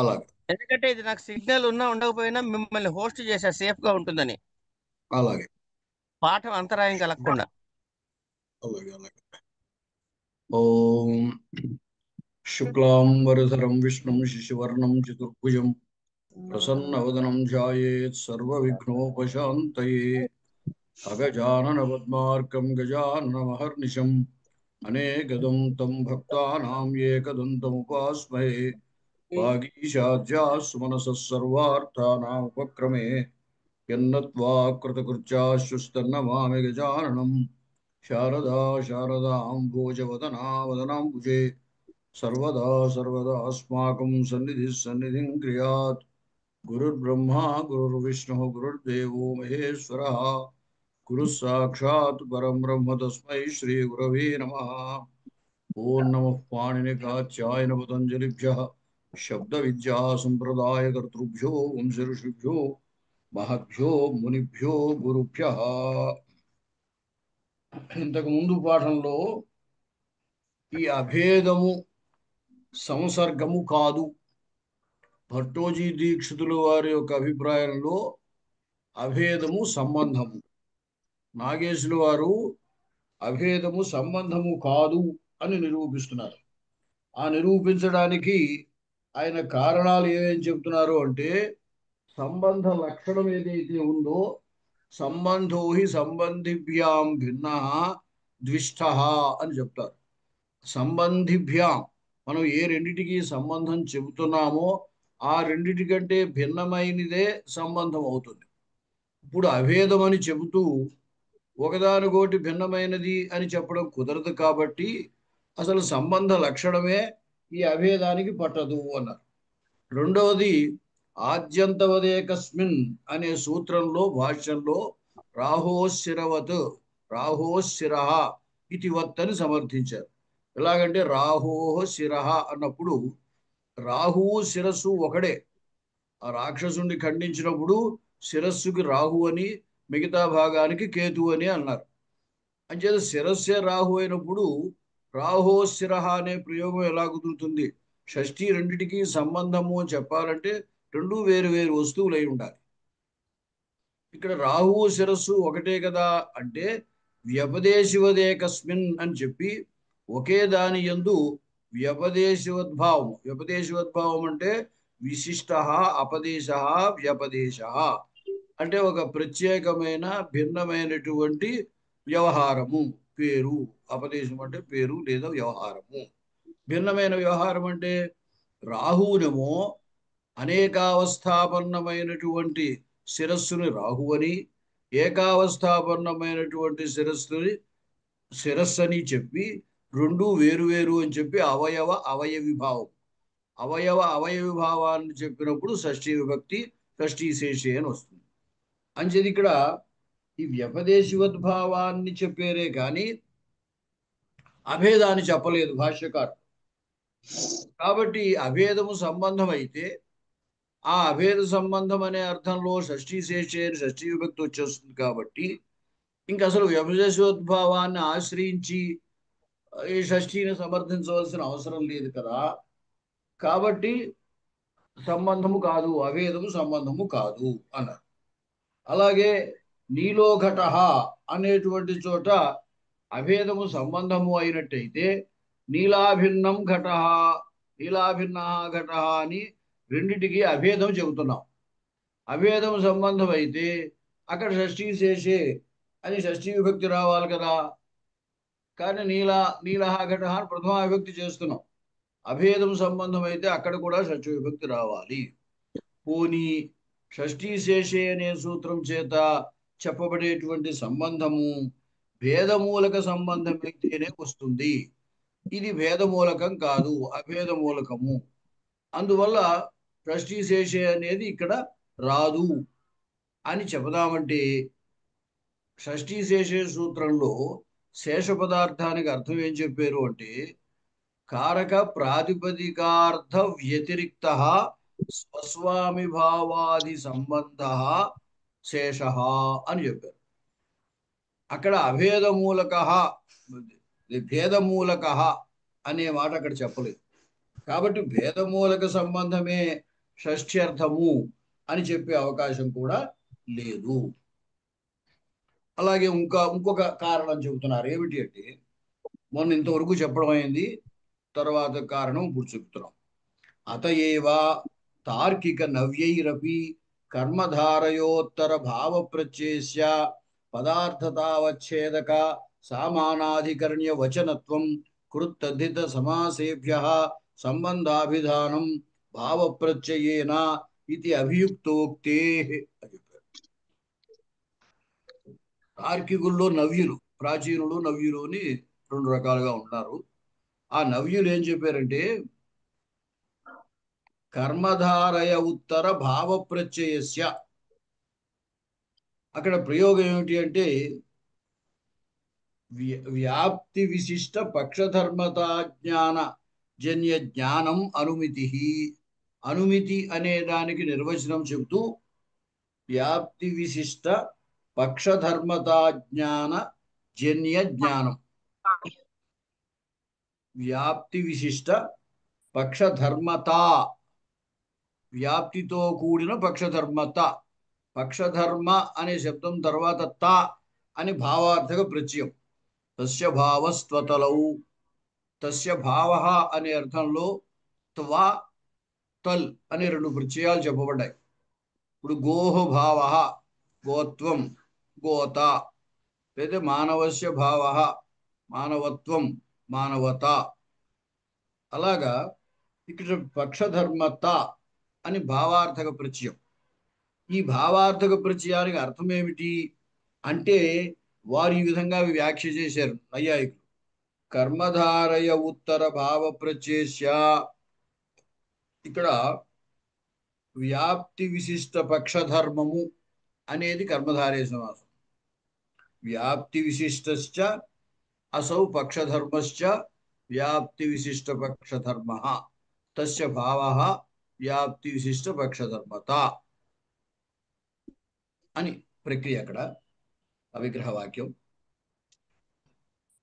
అలాగే. ఎందుకంటే ఇది నాకు సిగ్నల్ ఉన్నా ఉండకపోయినా మిమ్మల్ని హోస్ట్ చేసా సేఫ్ గా ఉంటుందని, అలాగే. పాఠం అంతరాయం కలగకుండా. అలాగే. అలాగే. ఓం శుక్లాం వరధరం విష్ణుం శశివర్ణం చతుర్భుజం ప్రసన్నవదనం ధ్యాయేత్ సర్వవిఘ్నోపశాంతయే. అగజానన పద్మార్కం గజాననమహర్నిశం అనేకదం తం భక్తానాం ఏకదంతముపాస్మహే. వాగీశాద్యాస్సు మనసः సర్వార్థానాముపక్రమే యన్నత్వా కృతకృత్యాశ్చుస్తన్నమామి గజాననం. శారదా శారదాంబోజవదనా వదనాంబుజే సర్వదా సర్వదాస్మాకం సన్నిధిः సన్నిధిం క్రియాత్. గురుర్బ్రహ్మా గురుర్విష్ణుः గురుర్దేవో మహేశ్వరः గురుः సాక్షాత్ పరం బ్రహ్మ తస్మై శ్రీ గురవే నమః. ఓం నమః పాణినికాచ్యాయన పతంజలిభ్యः శబ్ద విద్యా సంప్రదాయ కర్తృభ్యో వంశ ఋషిభ్యో మహద్భ్యో మునిభ్యో గురుభ్యః. ఇంతకు ముందు పాఠంలో ఈ అభేదము సంసర్గము కాదు. భట్టోజీ దీక్షితుల వారి యొక్క అభిప్రాయంలో అభేదము సంబంధము. నాగేశుల వారు అభేదము సంబంధము కాదు అని నిరూపిస్తున్నారు. ఆ నిరూపించడానికి ఆయన కారణాలు ఏమేం చెప్తున్నారు అంటే, సంబంధ లక్షణం ఏదైతే ఉందో, సంబంధో హి సంబంధిభ్యాం భిన్న ద్విష్ట అని చెప్తారు. సంబంధిభ్యాం, మనం ఏ రెండిటికి సంబంధం చెబుతున్నామో ఆ రెండిటి కంటే భిన్నమైనదే సంబంధం అవుతుంది. ఇప్పుడు అభేదం అని చెబుతూ ఒకదానికోటి భిన్నమైనది అని చెప్పడం కుదరదు కాబట్టి అసలు సంబంధ లక్షణమే ఈ అభేదానికి పట్టదు అన్నారు. రెండవది, ఆద్యంతవదేకస్మిన్ అనే సూత్రంలో భాష్యంలో రాహోశిరవత్ రాహోశిర ఇతివత్ అని సమర్థించారు. ఎలాగంటే రాహోహ శిర అన్నప్పుడు రాహువు శిరస్సు ఒకడే. ఆ రాక్షసుని ఖండించినప్పుడు శిరస్సుకి రాహు అని, మిగతా భాగానికి కేతు అని అన్నారు. అంచేత శిరస్సే రాహు అయినప్పుడు రాహో శిర అనే ప్రయోగం ఎలా కుదురుతుంది? షష్ఠి రెండిటికి సంబంధము అని చెప్పాలంటే రెండు వేరు వేరు వస్తువులు అయి ఉండాలి. ఇక్కడ రాహువు శిరస్సు ఒకటే కదా అంటే వ్యపదేశివదేకస్మిన్ అని చెప్పి ఒకే దాని యందు వ్యపదేశవద్భావం. వ్యపదేశవద్భావం అంటే విశిష్ట అపదేశ వ్యపదేశ అంటే ఒక ప్రత్యేకమైన భిన్నమైనటువంటి వ్యవహారము, పేరు. అపదేశం అంటే పేరు లేదా వ్యవహారము. భిన్నమైన వ్యవహారం అంటే రాహువునేమో అనేకావస్థాపన్నమైనటువంటి శిరస్సుని రాహు అని, ఏకావస్థాపన్నమైనటువంటి శిరస్సుని శిరస్సు అని చెప్పి రెండు వేరు వేరు అని చెప్పి అవయవిభావం. అవయవిభావాన్ని చెప్పినప్పుడు షష్ఠీ విభక్తి షష్ఠీ శేషే అని వస్తుంది. అంచేది ఇక్కడ ఈ వ్యపదేశివద్భావాన్ని చెప్పారే కానీ అభేదాన్ని చెప్పలేదు భాష్యకారు. కాబట్టి అభేదము సంబంధం అయితే ఆ అభేద సంబంధం అనే అర్థంలో షష్ఠీ శేషే అని షష్ఠీ విభక్తి వచ్చేస్తుంది కాబట్టి ఇంక అసలు వ్యపదేశోద్భావాన్ని ఆశ్రయించి ఈ షష్ఠీని సమర్థించవలసిన అవసరం లేదు కదా. కాబట్టి సంబంధము కాదు, అభేదము సంబంధము కాదు అన్నారు. అలాగే నీలో ఘట అనేటువంటి చోట అభేదము సంబంధము అయినట్టయితే నీలాభిన్నం ఘట, నీలాభిన్న ఘట అని రెండిటికి అభేదం చెబుతున్నాం. అభేదం సంబంధం అయితే అక్కడ షష్ఠీ శేషే అని షష్ఠీ విభక్తి రావాలి కదా. కానీ నీలహ ఘట అని ప్రథమా విభక్తి చేస్తున్నాం. అభేదం సంబంధం అయితే అక్కడ కూడా షష్ఠీ విభక్తి రావాలి. పోనీ షష్ఠీ శేషే అనే సూత్రం చేత చెప్పబడేటువంటి సంబంధము భేదమూలక సంబంధం అయితేనే వస్తుంది. ఇది భేదమూలకం కాదు, అభేద మూలకము. అందువల్ల షష్ఠీ శేషే అనేది ఇక్కడ రాదు అని చెబుదామంటే షష్ఠీ శేషే సూత్రంలో శేష పదార్థానికి అర్థం ఏం చెప్పారు అంటే కారక ప్రాతిపదికార్థ వ్యతిరిక్త స్వస్వామి భావాది సంబంధ శేష అని చెప్పారు. అక్కడ అభేదమూలక భేదమూలక అనే మాట అక్కడ చెప్పలేదు. కాబట్టి భేదమూలక సంబంధమే షష్ఠ్యర్థము అని చెప్పే అవకాశం కూడా లేదు. అలాగే ఇంకొక కారణం చెబుతున్నారు. ఏమిటి అంటే మొన్న ఇంతవరకు చెప్పడం అయింది, తర్వాత కారణం ఇప్పుడు చెప్తున్నాం. అతయేవ తార్కిక నవ్యైరపి కర్మధారయోత్తర భావ ప్రత్యయ పదార్థతావచ్ఛేదక సామానాధికరణ్య వచనత్వం కృత్తద్ధిత సమాసేభ్య సంబంధాభిధానం భావ ప్రత్యయేన ఇది అభియుక్తోక్తే అని చెప్పారు. తార్కికుల్లో నవ్యులు, ప్రాచీనులు నవ్యులు అని రెండు రకాలుగా ఉన్నారు. ఆ నవ్యులు ఏం చెప్పారంటే కర్మధారయ ఉత్తర భావ ప్రత్యయస్య, అక్కడ ప్రయోగం ఏమిటి అంటే వ్యాప్తి విశిష్ట పక్షధర్మతా జ్ఞాన జన్య జ్ఞానం అనుమితి. అనుమితి అనే దానికి నిర్వచనం చెబుతూ వ్యాప్తి విశిష్ట పక్షధర్మతా జ్ఞాన జన్య జ్ఞానం, వ్యాప్తి విశిష్ట పక్షధర్మత, వ్యాప్తితో కూడిన పక్షధర్మత, పక్షధర్మ అనే శబ్దం తర్వాత త అని భావార్థక ప్రత్యయం. తస్య భావస్త్వతలౌ, తస్య భావ అనే అర్థంలో త్వ తల్ అనే రెండు ప్రత్యయాలు చెప్పబడ్డాయి. ఇప్పుడు గోహ భావ గోత్వం గోత, లేదా మానవస్య భావ మానవత్వం మానవత. అలాగా ఇక్కడ పక్షధర్మత అని భావార్థక ప్రత్యయం. ఈ భావార్థక ప్రత్యయానికి అర్థం ఏమిటి అంటే వారు ఈ విధంగా వ్యాఖ్య చేశారు నైయాయికులు. కర్మధారయ ఉత్తర భావ ప్రత్యయ, ఇక్కడ వ్యాప్తి విశిష్ట పక్షధర్మము అనేది కర్మధారయ సమాసం. వ్యాప్తి విశిష్టశ్చ అసౌ పక్షధర్మశ్చ వ్యాప్తి విశిష్ట పక్షధర్మ తస్య భావ వ్యాప్తి విశిష్ట పక్షధర్మత అని ప్రక్రియ అక్కడ అవిగ్రహ వాక్యం.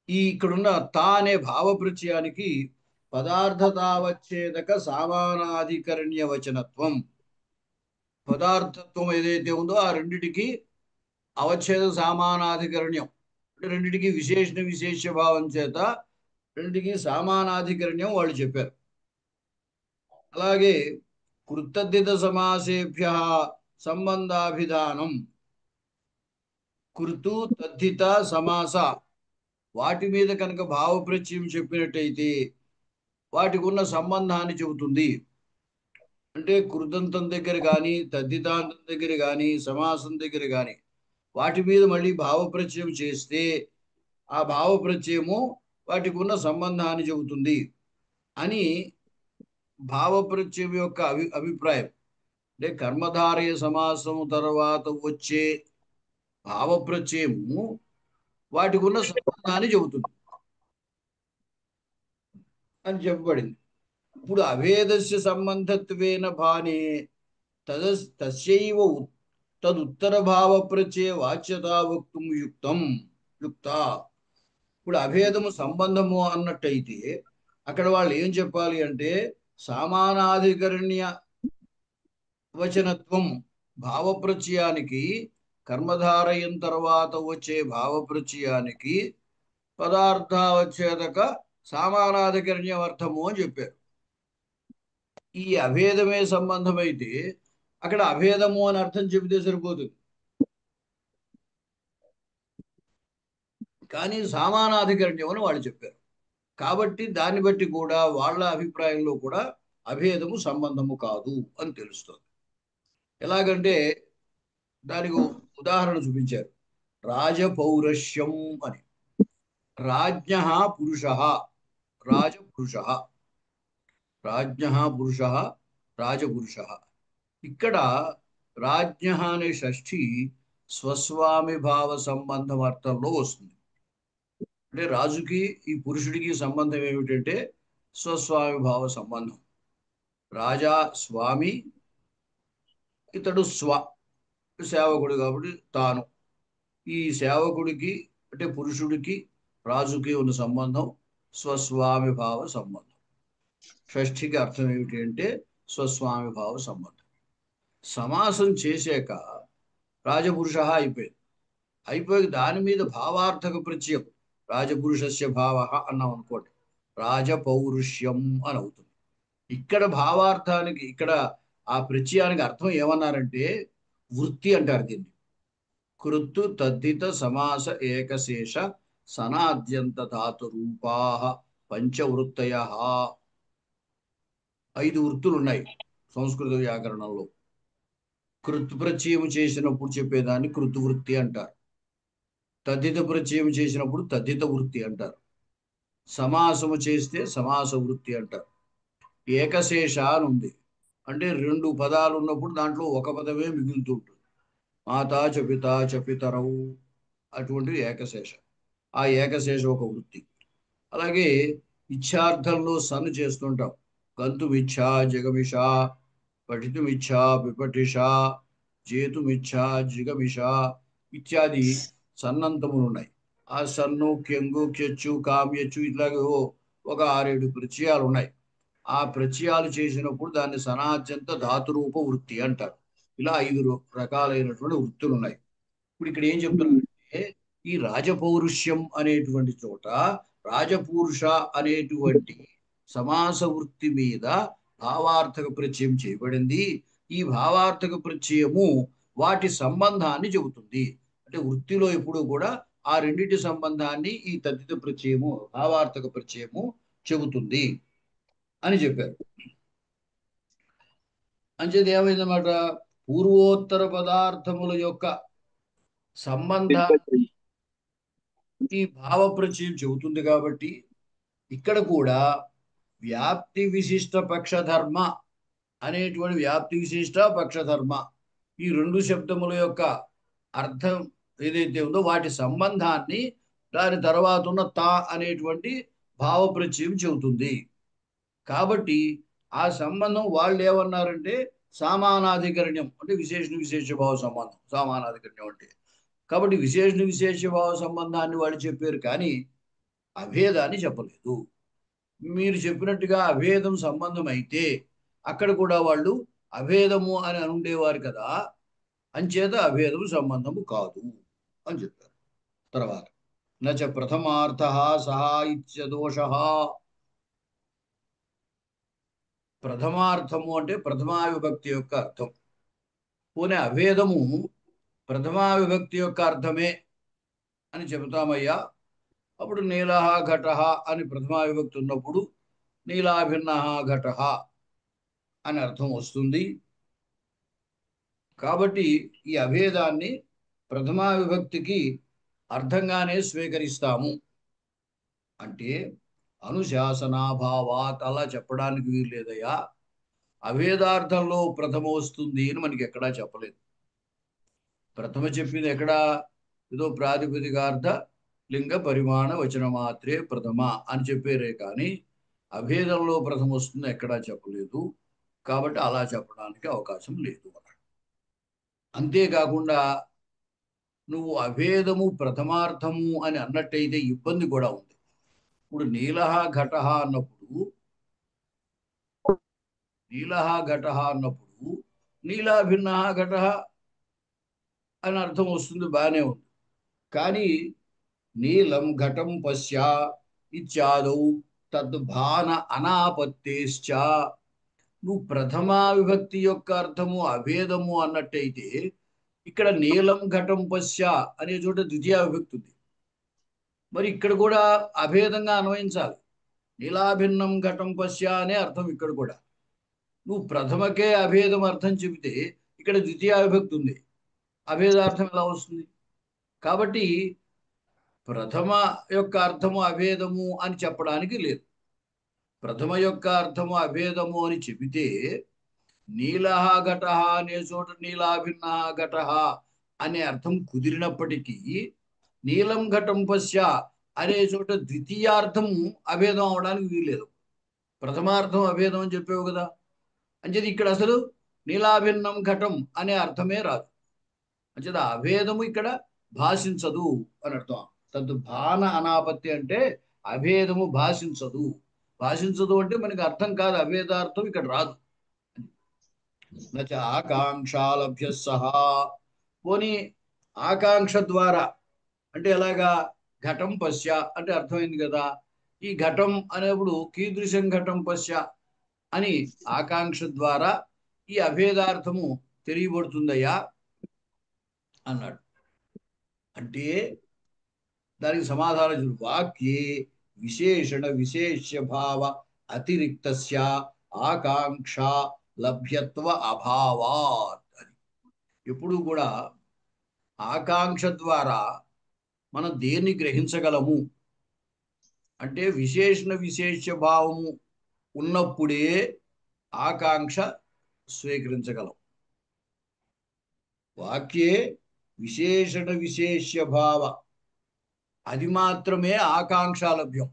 ఈ ఇక్కడున్న తా అనే భావ ప్రత్యయానికి పదార్థతావచ్ఛేదక సామానాధికరణ్య వచనత్వం, పదార్థత్వం ఏదైతే ఉందో ఆ రెండిటికి అవచ్ఛేద సామానాధికరణ్యం అంటే రెండిటికి విశేషణ విశేష భావం చేత రెండిటికి సామానాధికరణ్యం వాళ్ళు చెప్పారు. అలాగే కృతద్ధిత సమాసేభ్య సంబంధాభిధానం, కృతు తద్ధిత సమాస వాటి మీద కనుక భావ ప్రత్యయం చెప్పినట్టయితే వాటికి ఉన్న సంబంధాన్ని చెబుతుంది. అంటే కృతంతం దగ్గర కానీ తద్ధితాంతం దగ్గర కానీ సమాసం దగ్గర కానీ వాటి మీద మళ్ళీ భావ ప్రత్యయం చేస్తే ఆ భావ ప్రత్యయము వాటికి ఉన్న సంబంధాన్ని చెబుతుంది అని భావ ప్రత్యయం యొక్క అభిప్రాయం. అంటే కర్మధారయ సమాసము తర్వాత వచ్చే భావ ప్రత్యయము వాటికి ఉన్న సంబంధాన్ని చెబుతుంది అని చెప్పబడింది. ఇప్పుడు అభేదస్య సంబంధత్వేన భానే తస్యైవ తదుత్తర భావ ప్రత్యయ వాచ్యతా వక్తుం యుక్త. ఇప్పుడు అభేదము సంబంధము అన్నట్టయితే అక్కడ వాళ్ళు ఏం చెప్పాలి అంటే సామానాధికరణ్య వచనత్వం భావ ప్రత్యయానికి, కర్మధారయం తర్వాత వచ్చే భావ ప్రత్యయానికి పదార్థావచ్ఛేదక సామానాధికరణ్యం అర్థము అని చెప్పారు. ఈ అభేదమే సంబంధమైతే అక్కడ అభేదము అని అర్థం చెబితే సరిపోతుంది. కానీ సామానాధికరణ్యం అని వాళ్ళు చెప్పారు. కాబట్టి దాన్ని బట్టి కూడా వాళ్ళ అభిప్రాయంలో కూడా అభేదము సంబంధము కాదు అని తెలుస్తుంది. ఎలాగంటే దానికి ఉదాహరణ చూపించారు. రాజపౌరుషం అని, రాజ్ఞ పురుష, రాజపురుష, రాజ్ఞ పురుష రాజపురుష. ఇక్కడ రాజ్ఞ అనే షష్ఠి స్వస్వామి భావ సంబంధం అర్థంలో వస్తుంది. అంటే రాజుకి ఈ పురుషుడికి సంబంధం ఏమిటంటే స్వస్వామి భావ సంబంధం. రాజా స్వామి, ఇతడు సేవకుడు కాబట్టి తాను. ఈ సేవకుడికి అంటే పురుషుడికి రాజుకి ఉన్న సంబంధం స్వస్వామి భావ సంబంధం. షష్ఠికి అర్థం ఏమిటి అంటే స్వస్వామి భావ సంబంధం. సమాసం చేశాక రాజపురుష అయిపోయింది. అయిపోయి దాని మీద భావార్థక ప్రత్యయం రాజపురుషస్య భావ అన్నాం అనుకోండి, రాజపౌరుష్యం అని అవుతుంది. ఇక్కడ భావార్థానికి, ఇక్కడ ఆ ప్రత్యయానికి అర్థం ఏమన్నారంటే వృత్తి అంటారు దీన్ని. కృత్తు తద్దిత సమాస ఏకశేష సనాద్యంత ధాతు రూపా పంచవృత్తయ. 5 వృత్తులు ఉన్నాయి సంస్కృత వ్యాకరణంలో. కృత్ ప్రత్యయం చేసినప్పుడు చెప్పేదాన్ని కృతువృత్తి అంటారు. తద్దిత ప్రత్యయం చేసినప్పుడు తద్దిత వృత్తి అంటారు. సమాసము చేస్తే సమాస వృత్తి అంటారు. ఏకశేష అని ఉంది, అంటే 2 పదాలు ఉన్నప్పుడు దాంట్లో ఒక పదమే మిగులుతుంటుంది. మాతా చ పితా చ పితరవు, అటువంటివి ఏకశేష. ఆ ఏకశేష ఒక వృత్తి. అలాగే ఇచ్ఛార్థంలో సన్ను చేస్తుంటాం. గంతుమిచ్చా జగమిషా, పఠితుమిచ్చా పిపఠిషా, జేతుమిచ్చా జిగమిషా ఇత్యాది సన్నంతములు ఉన్నాయి. ఆ సన్ను కెంగు కెచ్చు కామ్యచ్చు ఇట్లాగే ఒక 6-7 ప్రత్యయాలు ఉన్నాయి. ఆ ప్రత్యయాలు చేసినప్పుడు దాన్ని సనాద్యంత ధాతురూప వృత్తి అంటారు. ఇలా 5 రకాలైనటువంటి వృత్తులు ఉన్నాయి. ఇప్పుడు ఇక్కడ ఏం చెప్తున్నారంటే ఈ రాజపౌరుష్యం అనేటువంటి చోట రాజపురుష అనేటువంటి సమాస వృత్తి మీద భావార్థక ప్రత్యయం చేయబడింది. ఈ భావార్థక ప్రత్యయము వాటి సంబంధాన్ని చెబుతుంది. అంటే వృత్తిలో ఎప్పుడు కూడా ఆ రెండింటి సంబంధాన్ని ఈ తద్దిత ప్రత్యయము భావార్థక ప్రత్యయము చెబుతుంది అని చెప్పారు. అంచేది ఏమైందన్నమాట, పూర్వోత్తర పదార్థముల యొక్క సంబంధాన్ని ఈ భావ ప్రత్యయం చెబుతుంది. కాబట్టి ఇక్కడ కూడా వ్యాప్తి విశిష్ట పక్షధర్మ అనేటువంటి వ్యాప్తి విశిష్ట పక్షధర్మ ఈ 2 శబ్దముల యొక్క అర్థం ఏదైతే ఉందో వాటి సంబంధాన్ని దాని తర్వాత ఉన్న తా అనేటువంటి భావ ప్రత్యయం చెబుతుంది. కాబట్టి ఆ సంబంధం వాళ్ళు ఏమన్నారంటే సామానాధికరణ్యం, అంటే విశేషణ విశేష భావ సంబంధం సామానాధికరణ్యం అంటే. కాబట్టి విశేషణ విశేష భావ సంబంధాన్ని వాళ్ళు చెప్పారు, కానీ అభేదాన్ని చెప్పలేదు. మీరు చెప్పినట్టుగా అభేదం సంబంధం అయితే అక్కడ కూడా వాళ్ళు అభేదము అని అనుండేవారు కదా, అంచేత అభేదము సంబంధము కాదు అని చెప్పారు. తర్వాత నచ ప్రథమార్థ సహా ఇత్యదోష. ప్రథమార్థము అంటే ప్రథమా విభక్తి యొక్క అర్థం. పోనీ అభేదము ప్రథమా విభక్తి యొక్క అర్థమే అని చెబుతామయ్యా. అప్పుడు నీలహ ఘట అని ప్రథమా విభక్తి ఉన్నప్పుడు నీలాభిన్న ఘట అని అర్థం వస్తుంది. కాబట్టి ఈ అభేదాన్ని ప్రథమా విభక్తికి అర్థంగానే స్వీకరిస్తాము. అంటే అనుశాసనాభావాత్ అలా చెప్పడానికి వీలు లేదయ్యా. అభేదార్థంలో ప్రథమ వస్తుంది అని మనకి ఎక్కడా చెప్పలేదు. ప్రథమ చెప్పింది ఎక్కడా, ఏదో ప్రాతిపదికార్థ లింగ పరిమాణ వచన మాత్రే ప్రథమ అని చెప్పారే, కానీ అభేదంలో ప్రథమ వస్తుంది ఎక్కడా చెప్పలేదు. కాబట్టి అలా చెప్పడానికి అవకాశం లేదు అన్నాడు. అంతేకాకుండా నువ్వు అభేదము ప్రథమార్థము అని అన్నట్టయితే ఇబ్బంది కూడా ఉంది. ఇప్పుడు నీలహ ఘట అన్నప్పుడు నీలాభిన్న ఘట అని అర్థం వస్తుంది, బాగానే ఉంది. కానీ నీలం ఘటం పశ్య ఇత్యాదౌ తద్భాన అనాపత్తేశ్చ, నువ్వు ప్రథమా విభక్తి యొక్క అర్థము అభేదము అన్నట్టయితే ఇక్కడ నీలం ఘటం పశ్య అనే చోట ద్వితీయ విభక్తి ఉంది. మరి ఇక్కడ కూడా అభేదంగా అన్వయించాలి. నీలాభిన్నం ఘటం పశ్య అనే అర్థం ఇక్కడ కూడా. నువ్వు ప్రథమకే అభేదం అర్థం చెబితే ఇక్కడ ద్వితీయ విభక్తి ఉంది, అభేదార్థం ఎలా వస్తుంది? కాబట్టి ప్రథమ యొక్క అర్థము అభేదము అని చెప్పడానికి లేదు. ప్రథమ యొక్క అర్థము అభేదము అని చెబితే నీలహ ఘట అనే చోట నీలాభిన్న ఘట అనే అర్థం కుదిరినప్పటికీ నీలం ఘటం పశ్య అనే చోట ద్వితీయార్థం అభేదం అవడానికి వీల్లేదు. ప్రథమార్థం అభేదం అని చెప్పావు కదా, అంచేది ఇక్కడ అసలు నీలాభిన్నం ఘటం అనే అర్థమే రాదు. అంచేది అభేదము ఇక్కడ భాషించదు అని అర్థం. తద్భాన అనాపత్తి అంటే అభేదము భాషించదు. భాషించదు అంటే మనకి అర్థం కాదు, అభేదార్థం ఇక్కడ రాదు. నచ ఆకాంక్షాలభ్య సహా. పోనీ ఆకాంక్ష ద్వారా అంటే ఎలాగా? ఘటం పశ్య అంటే అర్థమైంది కదా. ఈ ఘటం అనేప్పుడు కీదృశం ఘటం పశ్య అని ఆకాంక్ష ద్వారా ఈ అభేదార్థము తెలియబడుతుందయ్యా అన్నాడు. అంటే దానికి సమాధానం చూడు. వాక్యే విశేషణ విశేష్య భావ అతిరిక్తస్య ఆకాంక్ష లభ్యత్వ అభావాత్ అని. ఎప్పుడు కూడా ఆకాంక్ష ద్వారా మనం దేన్ని గ్రహించగలము అంటే విశేషణ విశేష్య భావము ఉన్నప్పుడే ఆకాంక్ష స్వీకరించగలం. వాక్యే విశేషణ విశేష్య భావ అది మాత్రమే ఆకాంక్ష లభ్యం.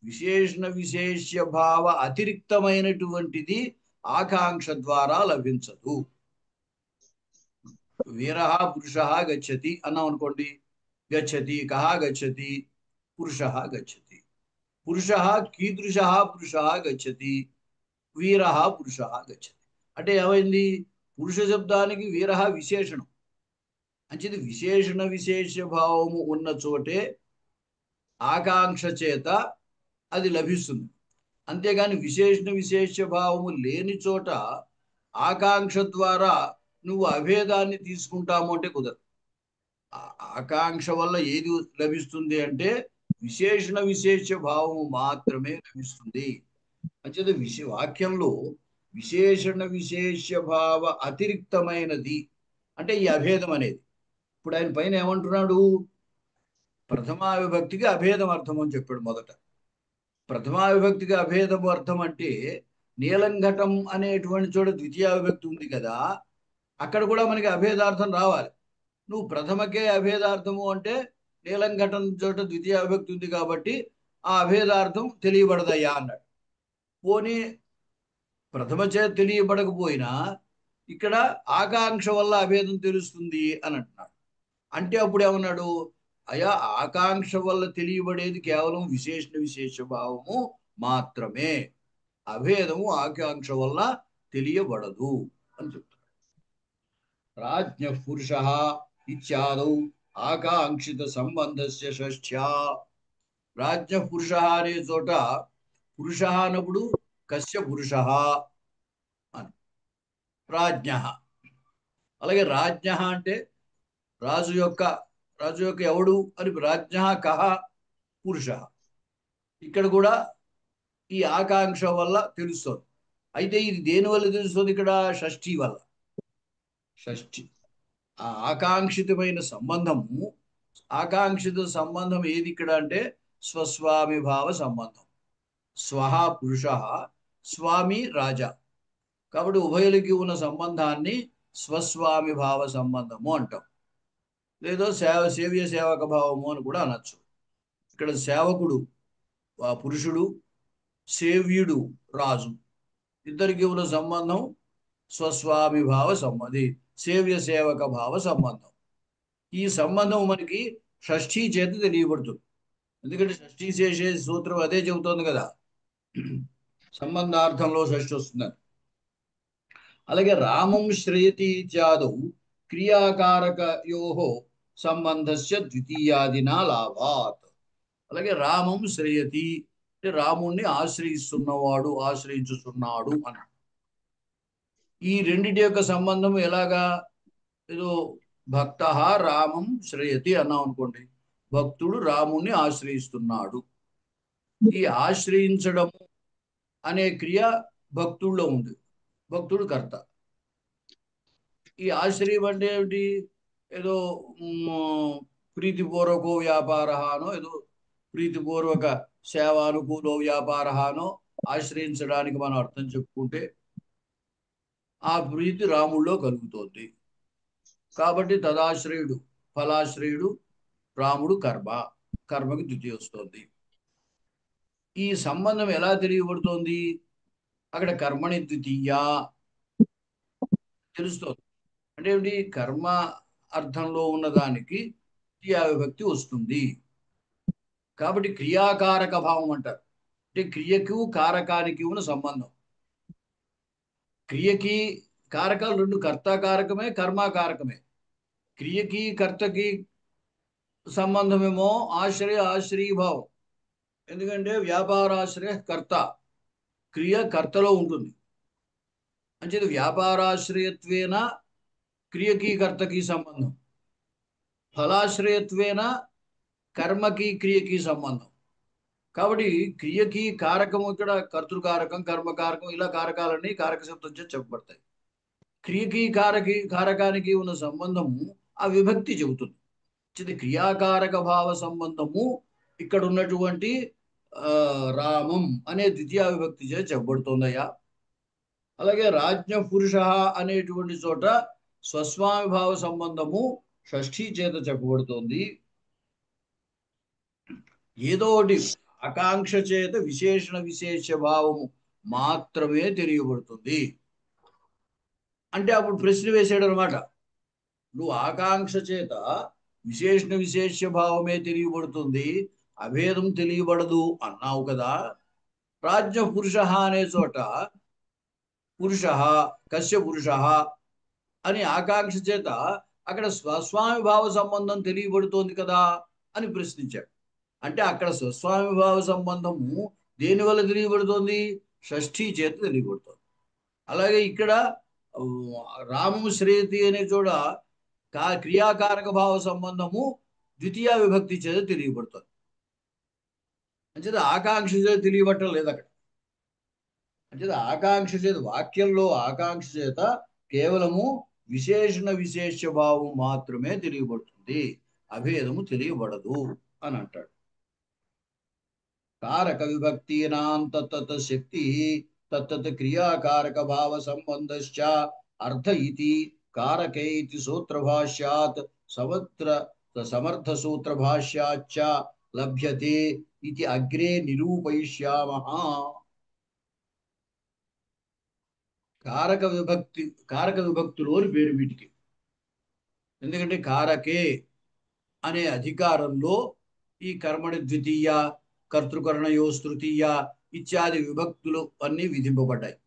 విశేషణ విశేష్య భావ అతిరిక్తమైనటువంటిది ఆకాంక్ష ద్వారా లభించదు. వీర పురుష గచ్చతి అన్నాం అనుకోండి. గచ్చతి కహ గచ్చతి పురుష గచ్చతి. పురుష కీదృశ పురుష గచ్చతి వీర పురుష గచ్చతి. అంటే ఏమైంది? పురుష శబ్దానికి వీర విశేషణం. అంచేది విశేషణ విశేష భావము ఉన్న చోటే ఆకాంక్ష చేత అది లభిస్తుంది. అంతేగాని విశేషణ విశేష భావము లేని చోట ఆకాంక్ష ద్వారా నువ్వు అభేదాన్ని తీసుకుంటాము అంటే కుదరదు. ఆకాంక్ష వల్ల ఏది లభిస్తుంది అంటే విశేషణ విశేష భావము మాత్రమే లభిస్తుంది. అంచేత వాక్యంలో విశేషణ విశేష భావ అతిరిక్తమైనది అంటే ఈ అభేదం అనేది. ఇప్పుడు ఆయన పైన ఏమంటున్నాడు? ప్రథమా విభక్తికి అభేదం అర్థం అని చెప్పాడు మొదట. ప్రథమా విభక్తికి అభేదం అర్థం అంటే నీలంఘటం అనేటువంటి చోట ద్వితీయ విభక్తి ఉంది కదా, అక్కడ కూడా మనకి అభేదార్థం రావాలి. నువ్వు ప్రథమకే అభేదార్థము అంటే నీలంఘటం చోట ద్వితీయ విభక్తి ఉంది కాబట్టి ఆ అభేదార్థం తెలియబడదయ్యా అన్నాడు. పోనీ ప్రథమ చేత తెలియబడకపోయినా ఇక్కడ ఆకాంక్ష వల్ల అభేదం తెలుస్తుంది అని అంటున్నాడు. అంటే అప్పుడు ఏమన్నాడు? అయా ఆకాంక్ష వల్ల తెలియబడేది కేవలం విశేషణ విశేష భావము మాత్రమే, అభేదము ఆకాంక్ష వల్ల తెలియబడదు అని చెప్తాడు. రాజ్ఞ పురుష ఇత్యాదౌ ఆకాంక్షిత సంబంధస్య షష్ఠ్యా. రాజ్ఞ పురుష అనే చోట పురుష అన్నప్పుడు కస్య పురుష అని రాజ్ఞ. అలాగే రాజ్ఞ అంటే రాజు యొక్క ఎవడు అని. రాజ్ఞ కహ పురుష. ఇక్కడ కూడా ఈ ఆకాంక్ష వల్ల తెలుస్తుంది. అయితే ఇది దేని వల్ల తెలుస్తుంది? ఇక్కడ షష్ఠి వల్ల. షష్ఠి ఆ ఆకాంక్షితమైన సంబంధము. ఆకాంక్షిత సంబంధం ఏది ఇక్కడ అంటే స్వస్వామి భావ సంబంధం. స్వహ పురుష, స్వామి రాజా. కాబట్టి ఉభయులకి ఉన్న సంబంధాన్ని స్వస్వామి భావ సంబంధము అంటాం. లేదో సేవ్య సేవక భావము అని కూడా అనొచ్చు. ఇక్కడ సేవకుడు పురుషుడు, సేవ్యుడు రాజు, ఇద్దరికి ఉన్న సంబంధం స్వస్వామి భావ సంబంధి, సేవ్య సేవక భావ సంబంధం. ఈ సంబంధం మనకి షష్ఠీ చేత తెలియబడుతుంది. ఎందుకంటే షష్ఠీ శేషే సూత్రం అదే చెబుతోంది కదా, సంబంధార్థంలో షష్ఠి వస్తుందని. అలాగే రామం శ్రేయతి ఇత్యాదౌ క్రియాకారకయోహో సంబంధస్య ద్వితీయాదినా లాభాత్. అలాగే రామం శ్రేయతి అంటే రాముణ్ణి ఆశ్రయిస్తున్నవాడు, ఆశ్రయించుతున్నాడు అని. ఈ రెండిటి యొక్క సంబంధం ఎలాగా? ఏదో భక్త రామం శ్రేయతి అన్నాం అనుకోండి, భక్తుడు రాముణ్ణి ఆశ్రయిస్తున్నాడు. ఈ ఆశ్రయించడం అనే క్రియ భక్తుల్లో ఉంది. భక్తుడు కర్త. ఈ ఆశ్రయం అంటే ఏమిటి? ఏదో ప్రీతిపూర్వకో వ్యాపార అనో, ఏదో ప్రీతిపూర్వక సేవానుకూలో వ్యాపార అనో ఆశ్రయించడానికి మనం అర్థం చెప్పుకుంటే ఆ ప్రీతి రాముల్లో కలుగుతోంది. కాబట్టి తదాశ్రయుడు ఫలాశ్రయుడు, రాముడు కర్మకి ద్వితీయ వస్తుంది. ఈ సంబంధం ఎలా తెలియబడుతోంది? అక్కడ కర్మని ద్వితీయ తెలుస్తోంది. అంటే ఏమిటి? కర్మ అర్థంలో ఉన్నదానికి ద్వితీయ విభక్తి వస్తుంది. కాబట్టి క్రియాకారక భావం అంటారు. అంటే క్రియకు కారకానికి ఉన్న సంబంధం. క్రియకి కారకాలు రెండు, కర్త కారకమే, కర్మ కారకమే. క్రియకి కర్తకి సంబంధమేమో ఆశ్రయీభావం. ఎందుకంటే వ్యాపారాశ్రయ కర్త, క్రియ కర్తలో ఉంటుంది. అంచేది వ్యాపారాశ్రయత్వేన క్రియకి కర్తకి సంబంధం, ఫలాశ్రయత్వేన కర్మకి క్రియకి సంబంధం. కాబట్టి క్రియకి కారకము ఇక్కడ కర్తృకారకం, కర్మకారకం, ఇలా కారకాలన్నీ కారక శబ్దం చేత చెప్పబడతాయి. క్రియకి కారకానికి ఉన్న సంబంధము ఆ విభక్తి చెబుతుంది. క్రియాకారక భావ సంబంధము ఇక్కడ ఉన్నటువంటి రామం అనే ద్వితీయ విభక్తి చేత చెప్పబడుతుందయ్యా. అలాగే రాజ్ఞ పురుష అనేటువంటి చోట స్వస్వామి భావ సంబంధము షష్ఠీ చేత చెప్పబడుతోంది. ఏదో ఒకటి ఆకాంక్ష చేత విశేషణ విశేష భావము మాత్రమే తెలియబడుతుంది అంటే అప్పుడు ప్రశ్న వేసాడు అనమాట. నువ్వు ఆకాంక్ష చేత విశేషణ విశేష భావమే తెలియబడుతుంది, అభేదం తెలియబడదు అన్నావు కదా. రాజ్య పురుష అనే చోట పురుష కస్య పురుష అని ఆకాంక్ష చేత అక్కడ స్వస్వామి భావ సంబంధం తెలియబడుతోంది కదా అని ప్రశ్నించాడు. అంటే అక్కడ స్వస్వామి భావ సంబంధము దేని వల్ల తెలియబడుతోంది? షష్ఠీ చేత తెలియబడుతోంది. అలాగే ఇక్కడ రామము శ్రేయతి అనే చోట క్రియాకారక భావ సంబంధము ద్వితీయ విభక్తి చేత తెలియబడుతుంది. అంచేత ఆకాంక్ష చేత తెలియబట్టం లేదు అక్కడ. అంచేత ఆకాంక్ష చేత, వాక్యంలో ఆకాంక్ష చేత కేవలము విశేషణ విశేష భావం మాత్రమే తెలియబడుతుంది, అభేదము తెలియబడదు అని అంటాడు. కారక విభక్తీనాం తత్తత్ శక్తి తత్తత్ క్రియాకారక భావ సంబంధశ్చ అర్థ ఇతి కారకే ఇతి సూత్రభాష్యాత్ సమర్థ సూత్రభాష్యాచ్చ లభ్యతే ఇది అగ్రే నిరూపయిష్యామః. కారక విభక్తులు అని పేరు వీటికి. ఎందుకంటే కారకే అనే అధికారంలో ఈ కర్మణి ద్వితీయ, కర్తృకరణయోస్ తృతీయ ఇత్యాది విభక్తులు అన్నీ విధింపబడ్డాయి.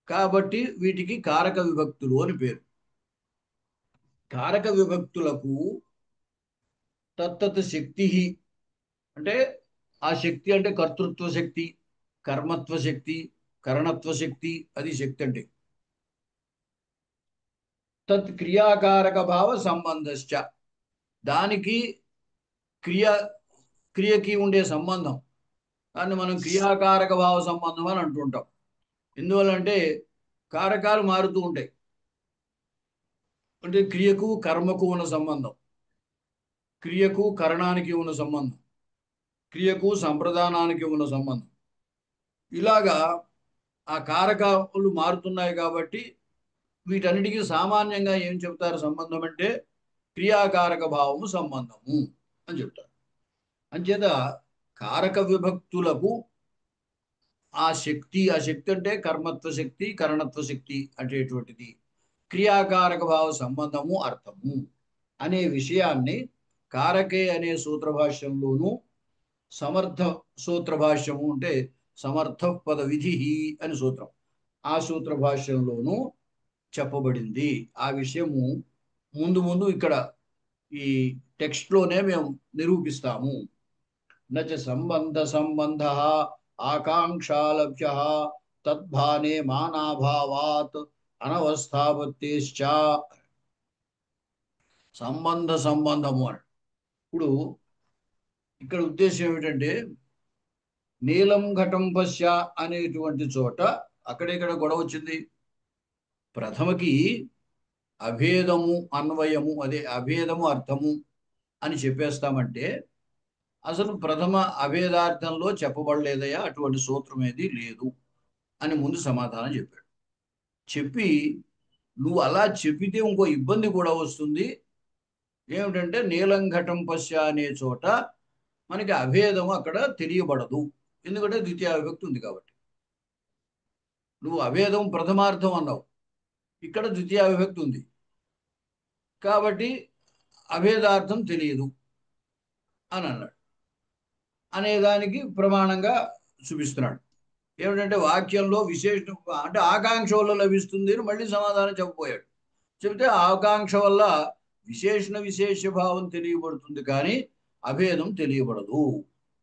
కాబట్టి వీటికి కారక విభక్తులు అని పేరు. కారక విభక్తులకు తత్తత్ శక్తి అంటే ఆ శక్తి అంటే కర్తృత్వ శక్తి, కర్మత్వ శక్తి, కరణత్వ శక్తి, అది శక్తి అంటే. తత్ క్రియాకారక భావ సంబంధశ్చ, దానికి క్రియకి ఉండే సంబంధం, దాన్ని మనం క్రియాకారక భావ సంబంధం అని అంటుంటాం. ఎందువల్లంటే కారకాలు మారుతూ ఉంటాయి. అంటే క్రియకు కర్మకు ఉన్న సంబంధం, క్రియకు కరణానికి ఉన్న సంబంధం, క్రియకు సంప్రదానానికి ఉన్న సంబంధం, ఇలాగా ఆ కారకాలు మారుతున్నాయి. కాబట్టి వీటన్నిటికీ సామాన్యంగా ఏం చెప్తారు సంబంధం అంటే క్రియాకారక భావము సంబంధము అని చెప్తారు. అంచేత కారక విభక్తులకు ఆ శక్తి అంటే కర్మత్వ శక్తి, కరణత్వ శక్తి అనేటువంటిది, క్రియాకారక భావ సంబంధము అర్థము అనే విషయాన్ని కారకే అనే సూత్రభాష్యంలోను, సమర్థ సూత్రభాష్యము అంటే సమర్థ పద విధి అని సూత్రం, ఆ సూత్రభాష్యంలోను చెప్పబడింది. ఆ విషయము ముందు ముందు ఇక్కడ ఈ టెక్స్ట్లోనే మేము నిరూపిస్తాము. నచ సంబంధ ఆకాంక్షాలభ్య తద్భానే మానాభావాత్ అనవస్థాపత్తేశ్చ. సంబంధము అని ఇప్పుడు ఇక్కడ ఉద్దేశం ఏమిటంటే నీలం ఘటం పశ్య అనేటువంటి చోట అక్కడెక్కడ గొడవ వచ్చింది. ప్రథమకి అభేదము అన్వయము, అదే అభేదము అర్థము అని చెప్పేస్తామంటే అసలు ప్రథమ అభేదార్థంలో చెప్పబడలేదయా, అటువంటి సూత్రం ఏది లేదు అని ముందు సమాధానం చెప్పాడు. చెప్పి నువ్వు అలా చెప్పితే ఇంకో ఇబ్బంది కూడా వస్తుంది. ఏమిటంటే నీలం ఘటం పశ్య అనే చోట మనకి అభేదము అక్కడ తెలియబడదు, ఎందుకంటే ద్వితీయ విభక్తి ఉంది కాబట్టి. నువ్వు అభేదం ప్రథమార్థం అన్నావు, ఇక్కడ ద్వితీయ విభక్తి ఉంది కాబట్టి అభేదార్థం తెలియదు అని అన్నాడు. అనేదానికి ప్రమాణంగా చూపిస్తున్నాడు. ఏమిటంటే వాక్యంలో విశేషణ అంటే ఆకాంక్ష వల్ల లభిస్తుంది అని మళ్ళీ సమాధానం చెప్పబోయాడు. చెబితే ఆకాంక్ష వల్ల విశేషణ విశేష భావం తెలియబడుతుంది కానీ అభేదం తెలియబడదు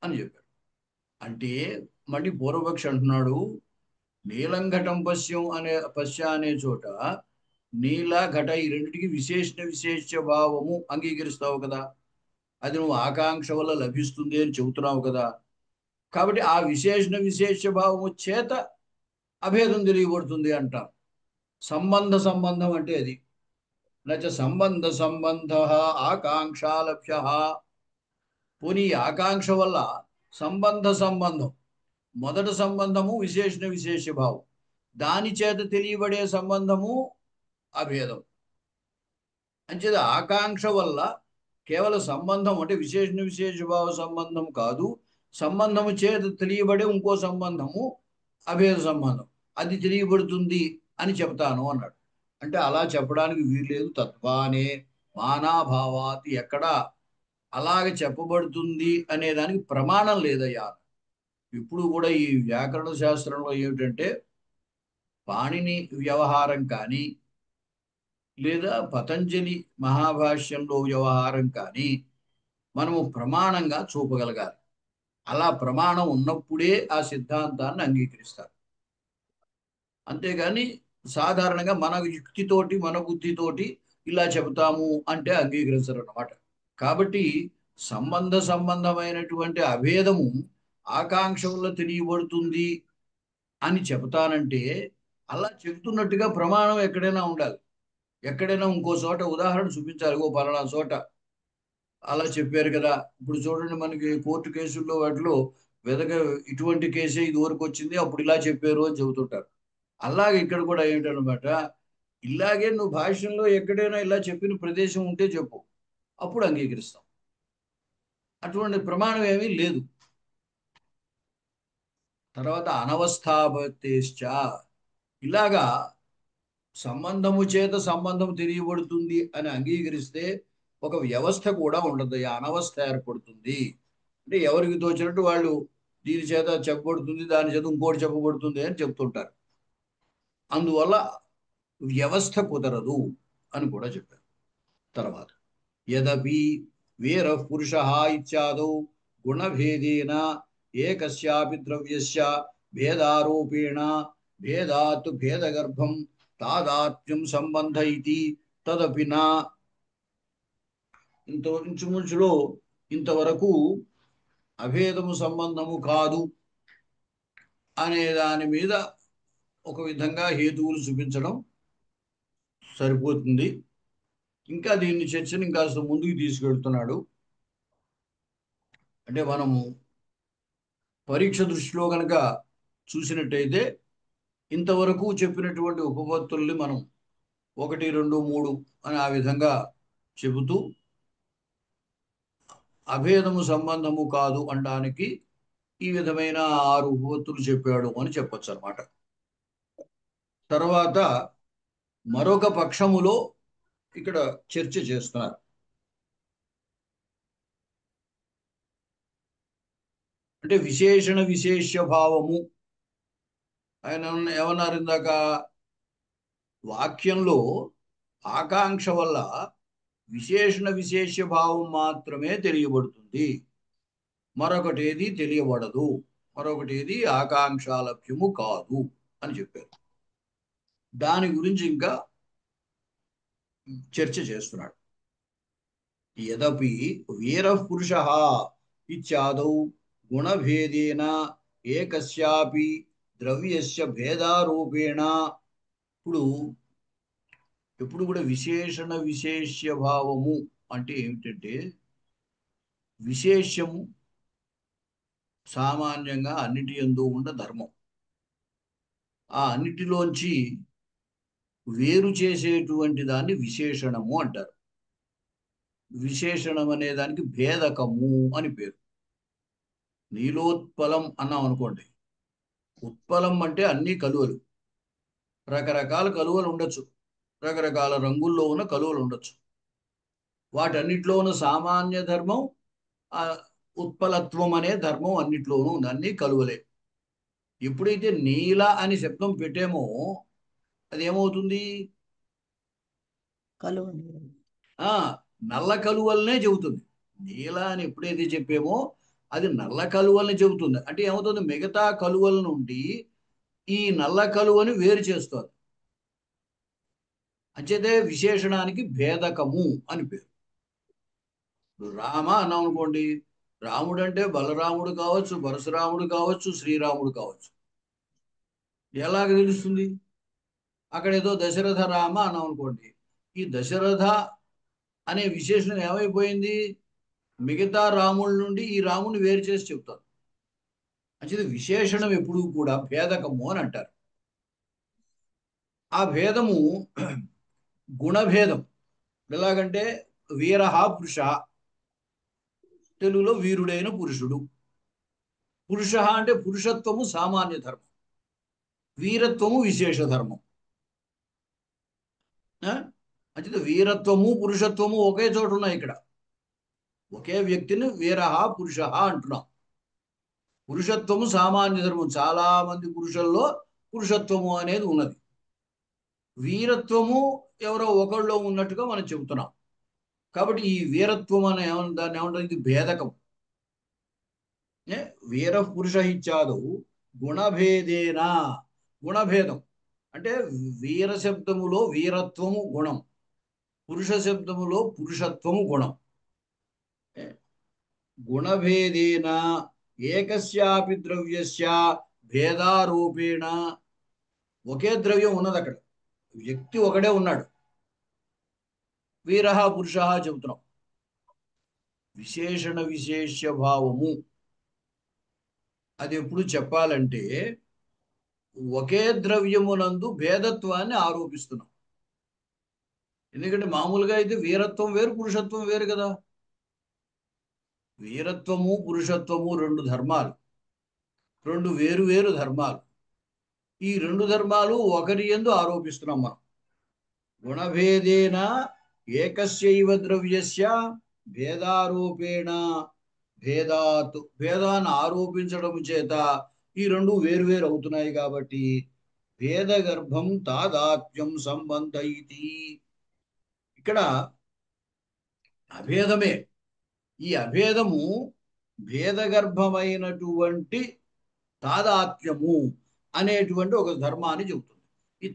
అని చెప్పాడు. అంటే మళ్ళీ పూర్వపక్షి అంటున్నాడు, నీలంఘటం పశ్య అనే చోట నీల ఘట ఈ రెండింటికి విశేషణ విశేష భావము అంగీకరిస్తావు కదా, అది నువ్వు ఆకాంక్ష వల్ల లభిస్తుంది అని చెబుతున్నావు కదా. కాబట్టి ఆ విశేషణ విశేష భావము చేత అభేదం తెలియబడుతుంది అంటాం. సంబంధం అంటే అది. నచ సంబంధ ఆకాంక్షాలభ్య. పోనీ ఈ ఆకాంక్ష వల్ల సంబంధం మొదటి సంబంధము విశేషణ విశేష భావం, దాని చేత తెలియబడే సంబంధము అభేదం. అంచేది ఆకాంక్ష వల్ల కేవలం సంబంధం అంటే విశేషణ విశేష భావ సంబంధం కాదు, సంబంధము చేత తెలియబడే ఇంకో సంబంధము అభేద సంబంధం, అది తెలియబడుతుంది అని చెప్తాను అన్నాడు. అంటే అలా చెప్పడానికి వీల్లేదు. తత్వానే మానాభావాతి, ఎక్కడ అలాగ చెప్పబడుతుంది అనే దానికి ప్రమాణం లేదయ్యా. ఇప్పుడు కూడా ఈ వ్యాకరణ శాస్త్రంలో ఏమిటంటే పాణిని వ్యవహారం కానీ లేదా పతంజలి మహాభాష్యంలో వ్యవహారం కానీ మనము ప్రమాణంగా చూపగలగాలి. అలా ప్రమాణం ఉన్నప్పుడే ఆ సిద్ధాంతాన్ని అంగీకరిస్తారు. అంతేగాని సాధారణంగా మన యుక్తితోటి మన బుద్ధితోటి ఇలా చెబుతాము అంటే అంగీకరించరు అన్నమాట. కాబట్టి సంబంధమైనటువంటి అభేదము ఆకాంక్ష వల్ల తెలియబడుతుంది అని చెబుతానంటే అలా చెబుతున్నట్టుగా ప్రమాణం ఎక్కడైనా ఉండాలి. ఎక్కడైనా ఇంకో చోట ఉదాహరణ చూపించాలి, ఓ పలానా చోట అలా చెప్పారు కదా. ఇప్పుడు చూడండి, మనకి కోర్టు కేసుల్లో వాటిలో ఇటువంటి కేసే ఇది వరకు వచ్చింది, అప్పుడు ఇలా చెప్పారు అని చెబుతుంటారు. అలాగే ఇక్కడ కూడా ఏంటనమాట, ఇలాగే నువ్వు భాష్యంలో ఎక్కడైనా ఇలా చెప్పిన ప్రదేశం ఉంటే చెప్పు, అప్పుడు అంగీకరిస్తాం. అటువంటి ప్రమాణం ఏమీ లేదు. తర్వాత అనవస్థాపత్తేశ్చ, ఇలాగా సంబంధము చేత సంబంధం తెలియబడుతుంది అని అంగీకరిస్తే ఒక వ్యవస్థ కూడా ఉండదు, ఆ అనవస్థ ఏర్పడుతుంది. అంటే ఎవరికి తోచినట్టు వాళ్ళు దీని చేత చెప్పబడుతుంది, దాని చేత ఇంకోటి చెప్పబడుతుంది అని చెప్తుంటారు. అందువల్ల వ్యవస్థ కుదరదు అని కూడా చెప్పారు. తర్వాత యదపి వీర పురుష ఇత్యాదౌ గుణభేదేన ఏకస్యాపి ద్రవ్యస్య భేదారోపేణ భేదాత్ భేదగర్భం తాదాత్మ్యం సంబంధ ఇది తదపి నా. ఇంచుమించులో ఇంతవరకు అభేదము సంబంధము కాదు అనే దాని మీద ఒక విధంగా హేతువులు చూపించడం సరిపోతుంది. ఇంకా దీన్ని చర్చని ఇంకాస్త ముందుకు తీసుకెళ్తున్నాడు. అంటే మనము పరీక్ష దృష్టిలో కనుక చూసినట్టయితే ఇంతవరకు చెప్పినటువంటి ఉపపత్తుల్ని మనం 1, 2, 3 అని ఆ విధంగా చెబుతూ అభేదము సంబంధము కాదు అనడానికి ఈ విధమైన 6 ఉపపత్తులు చెప్పాడు అని చెప్పొచ్చు అన్నమాట. తర్వాత మరొక పక్షములో ఇక్కడ చర్చ చేస్తున్నారు. అంటే విశేషణ విశేష భావము. ఆయన ఏమన్నారు ఇందాక, వాక్యంలో ఆకాంక్ష వల్ల విశేషణ విశేష భావం మాత్రమే తెలియబడుతుంది, మరొకటి ఏది తెలియబడదు, మరొకటి ఏది ఆకాంక్షాలభ్యము కాదు అని చెప్పారు. దాని గురించి ఇంకా చర్చ చేస్తున్నాడు. యదపి వీర పురుష ఇత్యాదౌ గుణభేదేన ఏకస్యాపి ద్రవ్యస్య భేదారూపేణ. ఇప్పుడు ఎప్పుడు కూడా విశేషణ విశేష భావము అంటే ఏమిటంటే, విశేషము సామాన్యంగా అన్నిటి యందు ఉన్న ధర్మం, ఆ అన్నిటిలోంచి వేరు చేసేటువంటి దాన్ని విశేషణము అంటారు. విశేషణం అనే దానికి భేదకము అని పేరు. నీలోత్పలం అన్నాం అనుకోండి, ఉత్పలం అంటే అన్ని కలువలు, రకరకాల కలువలు ఉండొచ్చు, రకరకాల రంగుల్లో ఉన్న కలువలు ఉండొచ్చు. వాటన్నిటిలో ఉన్న సామాన్య ధర్మం ఆ ఉత్పలత్వం అనే ధర్మం అన్నిట్లోనూ ఉంది, అన్ని కలువలే. ఎప్పుడైతే నీల అని శబ్దం పెట్టామో అది ఏమవుతుంది? కలువ ఆ నల్ల కలువలనే చెబుతుంది. నీల అని ఎప్పుడైతే చెప్పామో అది నల్ల కలువల్ని చెబుతుంది. అంటే ఏమవుతుంది? మిగతా కలువల నుండి ఈ నల్ల కలువని వేరు చేస్తుంది. అంచేతే విశేషణానికి భేదకము అని పేరు. రామ అన్నాం అనుకోండి, రాముడు అంటే బలరాముడు కావచ్చు, పరశురాముడు కావచ్చు, శ్రీరాముడు కావచ్చు. ఎలాగ తెలుస్తుంది? అక్కడ ఏదో దశరథ రామ అన్నాం అనుకోండి, ఈ దశరథ అనే విశేషణం ఏమైపోయింది? మిగతా రాముల నుండి ఈ రాముని వేరు చేసి చెప్తారు. అంటే విశేషణం ఎప్పుడూ కూడా భేదకము అని అంటారు. ఆ భేదము గుణభేదం. ఎలాగంటే వీరహ పురుష, తెలుగులో వీరుడైన పురుషుడు. పురుష అంటే పురుషత్వము సామాన్య ధర్మం, వీరత్వము విశేష ధర్మం. అంటే వీరత్వము పురుషత్వము ఒకే చోట ఉన్నాయి. ఇక్కడ ఒకే వ్యక్తిని వీరహ పురుష అంటున్నాం. పురుషత్వము సామాన్య ధర్మం, చాలా మంది పురుషుల్లో పురుషత్వము అనేది ఉన్నది. వీరత్వము ఎవరో ఒకళ్ళలో ఉన్నట్టుగా మనం చెబుతున్నాం. కాబట్టి ఈ వీరత్వం అనే దాన్ని ఏమంటారు? ఇది భేదకం. వీర పురుష ఇచ్చాదు గుణభేదేన. గుణభేదం అంటే వీర శబ్దములో వీరత్వము గుణం, పురుష శబ్దములో పురుషత్వము గుణం. గుణభేదేన ఏకస్యాపి ద్రవ్యస్య భేదారూపేణ. ఒకే ద్రవ్యం ఉన్నది అక్కడ, వ్యక్తి ఒకడే ఉన్నాడు, వీర పురుష చెబుతున్నాం. విశేషణ విశేష భావము అది ఎప్పుడు చెప్పాలంటే ఒకే ద్రవ్యమునందు భేదత్వాన్ని ఆరోపిస్తున్నాం. ఎందుకంటే మామూలుగా అయితే వీరత్వం వేరు, పురుషత్వం వేరు కదా. వీరత్వము పురుషత్వము రెండు ధర్మాలు, రెండు వేరు వేరు ధర్మాలు. ఈ రెండు ధర్మాలు ఒకరి యందు ఆరోపిస్తున్నాం మనం. గుణభేదేన ఏకస్యైవ ద్రవ్యస్య భేదారూపేణ. భేదాత్, భేదాన్ని ఆరోపించడం చేత ఈ రెండు వేరువేరు అవుతున్నాయి. కాబట్టి భేదగర్భం తాదాత్మ్యం సంబంధ ఇది. ఇక్కడ అభేదమే. ఈ అభేదము భేదగర్భమైనటువంటి తాదాత్మ్యము అనేటువంటి ఒక ధర్మాన్ని చెబుతుంది. ఈ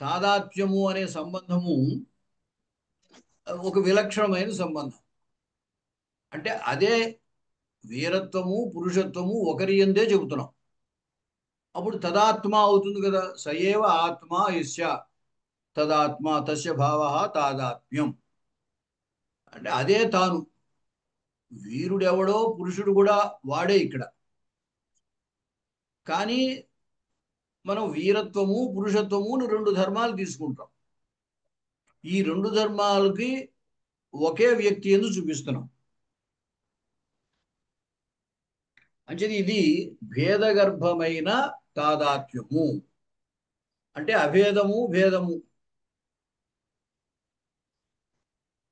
తాదాత్మ్యము అనే సంబంధము ఒక విలక్షణమైన సంబంధం. అంటే అదే వీరత్వము పురుషత్వము ఒకరి యందే చెబుతున్నాం. అప్పుడు తదాత్మ అవుతుంది కదా. సయేవ ఆత్మ యస్య తదాత్మ తస్య భావ తాదాత్మ్యం. అంటే అదే తాను. వీరుడెవడో పురుషుడు కూడా వాడే ఇక్కడ. కానీ మనం వీరత్వము పురుషత్వము రెండు ధర్మాలు తీసుకుంటాం. ఈ రెండు ధర్మాలకి ఒకే వ్యక్తి యందు చూపిస్తున్నాం. అంటే ఇది భేదగర్భమైన తాదాత్మ్యము. అంటే అభేదము భేదము,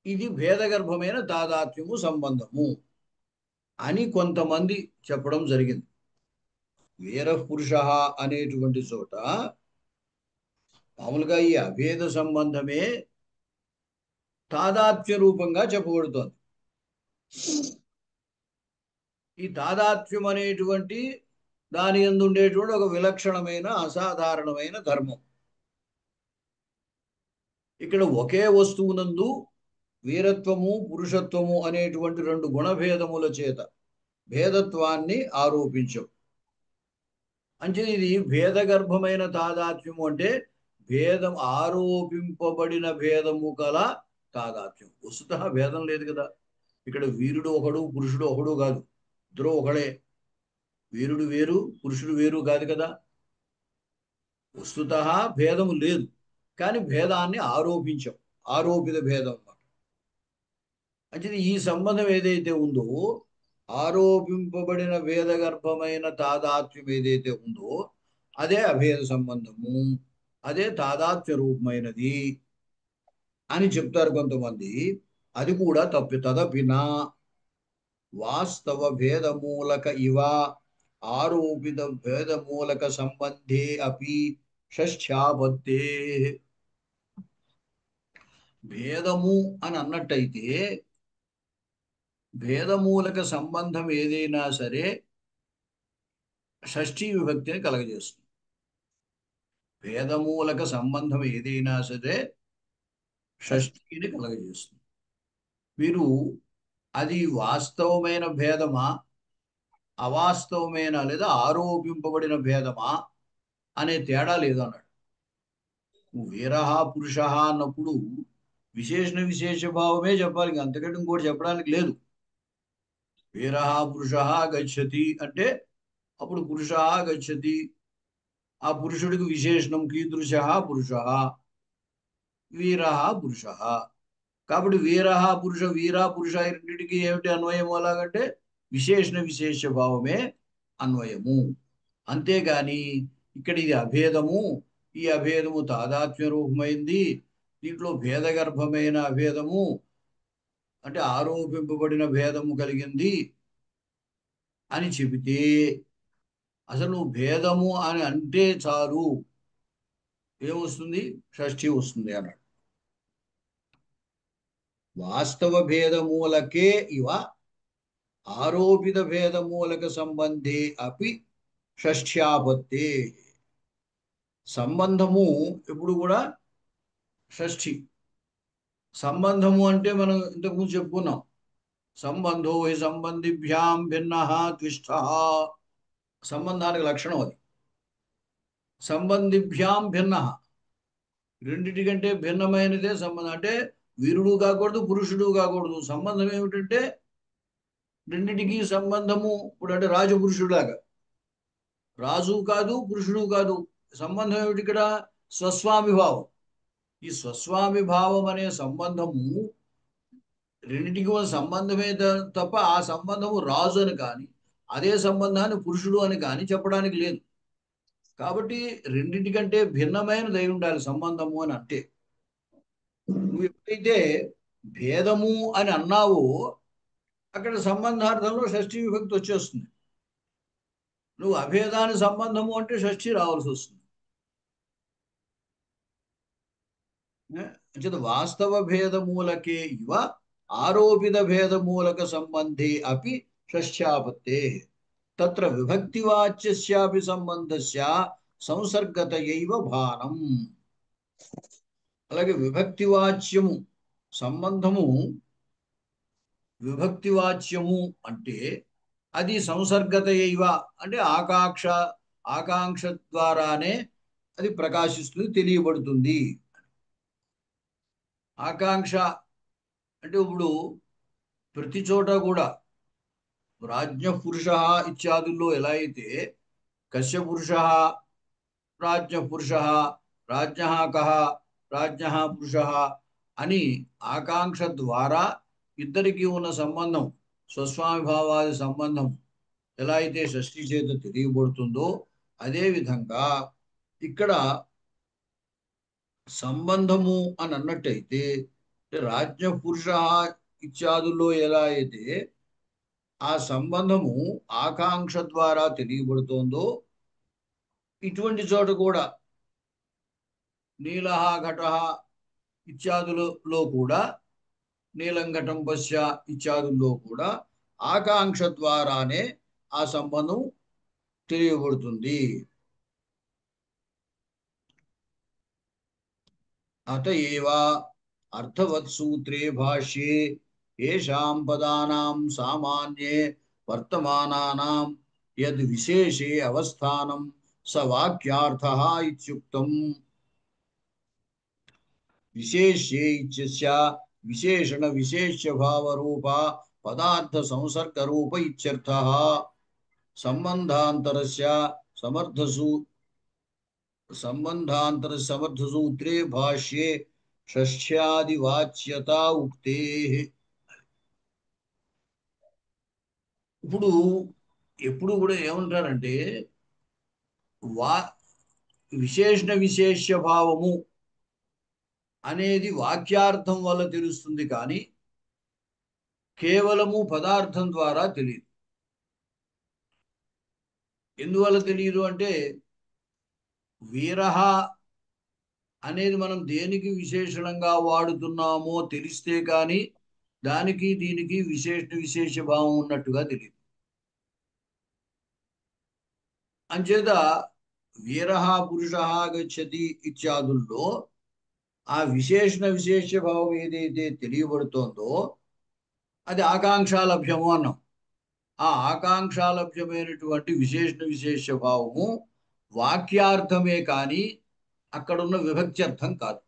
ఇది భేదగర్భమైన తాదాత్మ్యము సంబంధము అని కొంతమంది చెప్పడం జరిగింది. వీర పురుష అనేటువంటి చోట మామూలుగా ఈ అభేద సంబంధమే తాదాత్మ్య రూపంగా చెప్పబడుతోంది. ఈ తాదాత్మ్యం అనేటువంటి దాని యందు ఉండేటువంటి ఒక విలక్షణమైన అసాధారణమైన ధర్మం. ఇక్కడ ఒకే వస్తువునందు వీరత్వము పురుషత్వము అనేటువంటి రెండు గుణభేదముల చేత భేదత్వాన్ని ఆరోపించం. అంటే ఇది భేదగర్భమైన తాదాత్మ్యము అంటే భేదం ఆరోపింపబడిన భేదము కల తాదాత్మ్యం. వస్తుతః భేదం లేదు కదా. ఇక్కడ వీరుడు ఒకడు పురుషుడు ఒకడు కాదు, ఇద్దరు ఒకడే. వీరుడు వేరు పురుషుడు వేరు కాదు కదా. వస్తుతః భేదము లేదు, కానీ భేదాన్ని ఆరోపించాం. ఆరోపిత భేదం అన్నమాట. అంటే ఈ సంబంధం ఏదైతే ఉందో, ఆరోపింపబడిన భేదగర్భమైన తాదాత్మ్యం ఏదైతే ఉందో అదే అభేద సంబంధము, అదే తాదాత్మ్య రూపమైనది అని చెప్తారు కొంతమంది. అది కూడా తప్పు. తదపిన వాస్తవ భేదమూలక ఇవ ఆరోపిత భేద మూలక సంబంధే అపి షష్ఠ్యాపత్తే. భేదము అని అన్నట్టయితే భేదమూలక సంబంధం ఏదైనా సరే షష్ఠీ విభక్తిని కలగజేస్తుంది. భేదమూలక సంబంధం ఏదైనా సరే షష్ఠీని కలగజేస్తుంది. మీరు అది వాస్తవమైన భేదమా, అవాస్తవమైన లేదా ఆరోపింపబడిన భేదమా అనే తేడా లేదు అన్నాడు. వీరహ పురుష అన్నప్పుడు విశేషణ విశేష భావమే చెప్పాలి, ఇంక అంతకంటే ఇంకోటి చెప్పడానికి లేదు. వీరహ పురుష గచ్చతి అంటే అప్పుడు పురుష గచ్చతి, ఆ పురుషుడికి విశేషణం కీదృశ పురుష, వీరహ పురుష. కాబట్టి వీరహ పురుష, వీర పురుష ఈ రెండింటికి ఏమిటి అన్వయము అలాగంటే విశేషణ విశేష భావమే అన్వయము. అంతేగాని ఇక్కడ ఇది అభేదము, ఈ అభేదము తాదాత్మ్య రూపమైంది, దీంట్లో భేదగర్భమైన అభేదము అంటే ఆరోపింపబడిన భేదము కలిగింది అని చెబితే అసలు నువ్వు భేదము అని అంటే చాలు ఏమొస్తుంది, షష్ఠి వస్తుంది అన్నాడు. వాస్తవ భేదమూలకే ఇవ ఆరోపిత భేదమూలక సంబంధే అపి షష్ఠ్యాపత్తే. సంబంధము ఎప్పుడు కూడా షష్ఠి. సంబంధము అంటే మనం ఇంతకుముందు చెప్పుకున్నాం, సంబంధో హి సంబంధిభ్యాం భిన్న ద్విష్ట. సంబంధానికి లక్షణం అది. సంబంధిభ్యాం భిన్న, రెండిటికంటే భిన్నమైనదే సంబంధం. అంటే వీరుడు కాకూడదు, పురుషుడు కాకూడదు. సంబంధం ఏమిటంటే రెండిటికి సంబంధము. ఇప్పుడు అంటే రాజపురుషుడులాగా రాజు కాదు, పురుషుడు కాదు. సంబంధం ఏమిటి ఇక్కడ? స్వస్వామి భావం. ఈ స్వస్వామి భావం అనే సంబంధము రెండింటికి ఉన్న సంబంధమే తప్ప ఆ సంబంధము రాజు అని కానీ అదే సంబంధాన్ని పురుషుడు అని కానీ చెప్పడానికి లేదు. కాబట్టి రెండింటికంటే భిన్నమైనది అయి ఉండాలి సంబంధము అని అంటే. నువ్వు ఎప్పుడైతే భేదము అని అన్నావో అక్కడ సంబంధార్థంలో షష్ఠీ విభక్తి వచ్చేస్తుంది. నువ్వు అభేదాని సంబంధము అంటే షష్ఠి రావాల్సి వస్తుంది. అంచేత వాస్తవ భేద మూలకే ఇవ ఆరోపిత భేద మూలక సంబంధే అపి షష్ఠ్యాపత్తే. తత్ర విభక్తివాచ్యస్యాపి సంబంధస్య సంసర్గతయైవ భానం. అలాగే విభక్తివాచ్యము సంబంధము విభక్తివాచ్యము అంటే అది సంసర్గతయైవ అంటే ఆకాంక్ష ద్వారానే అది ప్రకాశిస్తుంది, తెలియబడుతుంది. ఆకాంక్ష అంటే ఇప్పుడు ప్రతి చోట కూడా రాజ్ఞ పురుష ఇత్యాదుల్లో ఎలా అయితే కశ్య పురుష, రాజ్ఞ పురుష, రాజ్ఞ కః, రాజ్ఞ పురుష అని ఆకాంక్ష ద్వారా ఇద్దరికి ఉన్న సంబంధం, స్వస్వామి భావాది సంబంధం ఎలా అయితే షష్ఠి చేత తెలియబడుతుందో అదే విధంగా ఇక్కడ సంబంధము అని అన్నట్టయితే రాజ్ఞ పురుష ఇత్యాదుల్లో ఎలా అయితే ఆ సంబంధము ఆకాంక్ష ద్వారా తెలియబడుతోందో ఇటువంటి చోట కూడా నీలహ ఘట ఇత్యాదులలో కూడా నీలం ఘటం పశ్య ఇత్యాదుల్లో కూడా ఆకాంక్ష ద్వారానే ఆ సంబంధం తెలియబడుతుంది. అత ఏవ అర్థవత్ సూత్రే భాష్యే ఏషాం పదానాం సామాన్యే వర్తమానానాం యద్ విశేషే అవస్థానం స వాక్యార్థః ఇత్యుక్తం. విశేష్యే ఇత్యస్య విశేషణ విశేష్య భావరూప పదార్థ సంసర్గ రూప ఇత్యర్థః. సంబంధాంతరస్య సమర్థ సూత్రే భాష్యే షష్ఠ్యాదివాచ్యత ఉక్తే. ఇప్పుడు ఎప్పుడు కూడా ఏమంటారంటే వా విశేషణ విశేష్య భావము అనేది వాక్యార్థం వల్ల తెలుస్తుంది కానీ కేవలము పదార్థం ద్వారా తెలియదు. ఎందువల్ల తెలియదు అంటే వీరహ అనేది మనం దేనికి విశేషణంగా వాడుతున్నామో తెలిస్తే కానీ దానికి దీనికి విశేష భావం ఉన్నట్టుగా తెలియదు. అంచేత వీరహ పురుష గచ్చతి ఇత్యాదుల్లో ఆ విశేష భావం ఏదైతే తెలియబడుతోందో అది ఆకాంక్షాలభ్యము అన్నాం. ఆ ఆకాంక్షాలభ్యమైనటువంటి విశేష భావము వాక్యార్థమే కానీ అక్కడున్న విభక్తి అర్థం కాదు.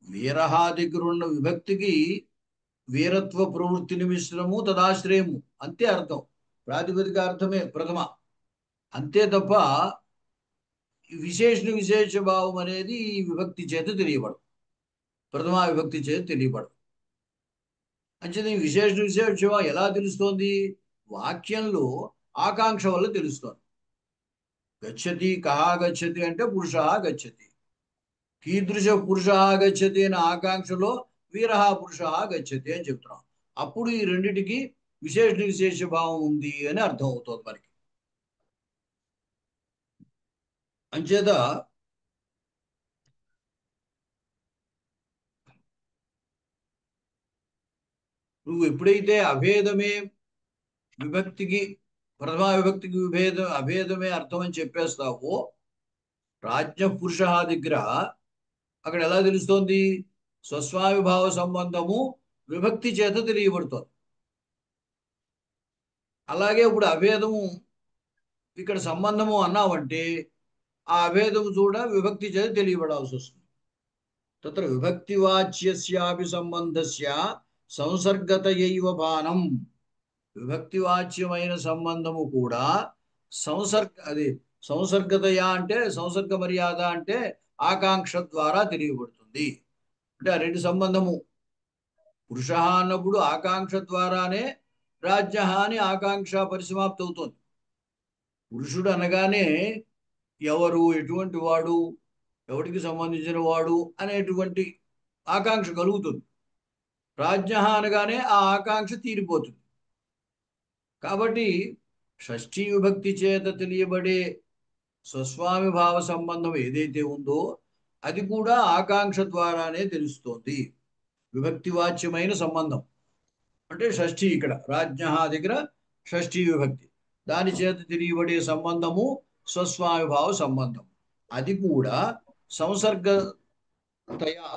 వీరహ దగ్గర ఉన్న విభక్తికి వీరత్వ ప్రవృత్తిని మిశ్రము తదాశ్రయము అంతే అర్థం. ప్రాతిపదిక అర్థమే ప్రథమ, అంతే తప్ప విశేష భావం అనేది ఈ విభక్తి చేత తెలియబడదు, ప్రథమా విభక్తి చేత తెలియబడదు. అంచేది విశేష భావం ఎలా తెలుస్తోంది? వాక్యంలో ఆకాంక్ష వల్ల తెలుస్తోంది. గచ్చతి, కహ గచ్చతి అంటే పురుష గచ్చతి. కీదృశ పురుష గచ్చతి అనే ఆకాంక్షలో వీరహ పురుష గచ్చతి అని చెప్తున్నాం. అప్పుడు ఈ రెండిటికి విశేష భావం ఉంది అని అర్థం అవుతుంది మనకి. అంచేత నువ్వు ఎప్పుడైతే అభేదమే విభక్తికి, ప్రథమా విభక్తికి అభేదమే అర్థం అని చెప్పేస్తావో, రాజ్య పురుష దగ్గర అక్కడ ఎలా తెలుస్తోంది? స్వస్వామిభావ సంబంధము విభక్తి చేత తెలియబడుతోంది. అలాగే ఇప్పుడు అభేదము ఇక్కడ సంబంధము అన్నావంటే ఆ అభేదము కూడా విభక్తి చేత తెలియబడాల్సి వస్తుంది. తత్ర విభక్తివాచ్యస్యాపి సంబంధస్య సంసర్గతయైవ బాణం. విభక్తివాచ్యమైన సంబంధము కూడా సంసర్గతయ అంటే సంసర్గ మర్యాద అంటే ఆకాంక్ష ద్వారా తెలియబడుతుంది. అంటే ఆ రెండు సంబంధము పురుష అన్నప్పుడు ఆకాంక్ష ద్వారానే రాజ్య అని ఆకాంక్ష పరిసమాప్తి అవుతుంది. పురుషుడు అనగానే ఎవరు, ఎటువంటి వాడు, ఎవరికి సంబంధించిన వాడు అనేటువంటి ఆకాంక్ష కలుగుతుంది. రాజ్య అనగానే ఆ ఆకాంక్ష తీరిపోతుంది. కాబట్టి షష్ఠీ విభక్తి చేత తెలియబడే స్వస్వామి భావ సంబంధం ఏదైతే ఉందో అది కూడా ఆకాంక్ష ద్వారానే తెలుస్తోంది. విభక్తివాచ్యమైన సంబంధం అంటే షష్ఠీ, ఇక్కడ రాజ్య దగ్గర షష్ఠీ విభక్తి, దాని చేత తెలియబడే సంబంధము స్వస్వామి భావ సంబంధం. అది కూడా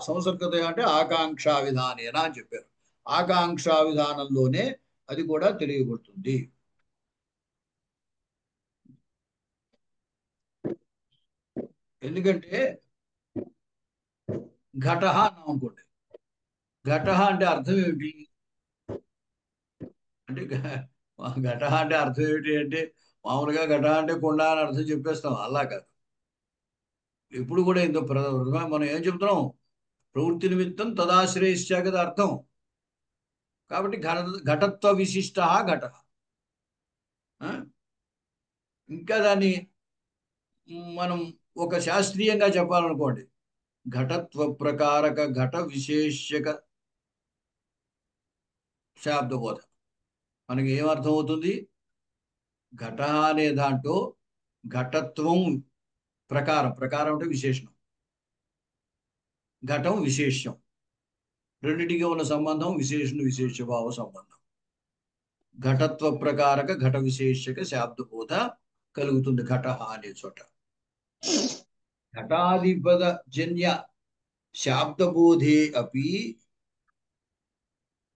సంసర్గతయ అంటే ఆకాంక్షా విధానేనా అని చెప్పారు. ఆకాంక్షా విధానంలోనే అది కూడా తెలియబడుతుంది. ఎందుకంటే ఘట అన్నాం అనుకోండి, ఘట అంటే అర్థం ఏమిటి అంటే ఘట అంటే అర్థం ఏమిటి అంటే మామూలుగా ఘట అంటే కొండ అని అర్థం చెప్పేస్తాం. అలా కాదు. ఎప్పుడు కూడా మనం ఏం చెప్తున్నాం? ప్రవృత్తి నిమిత్తం తదాశ్రయిష్ట కదా అర్థం. కాబట్టి ఘటత్వ విశిష్ట ఘట. ఇంకా దాన్ని మనం ఒక శాస్త్రీయంగా చెప్పాలనుకోండి, ఘటత్వ ప్రకారక ఘట విశేషక శాబ్దబోధ. మనకి ఏమర్థం అవుతుంది? ఘట అనే దాంట్లో ఘటత్వం ప్రకారం అంటే విశేషణం, ఘటం విశేష్యం, రెండింటికి ఉన్న సంబంధం విశేష భావ సంబంధం. ఘటత్వ ప్రకారక ఘట విశేషక శాబ్దబోధ కలుగుతుంది ఘట అనే చోట. ఘటాధిపద జన్య శాబ్దబోధే అపి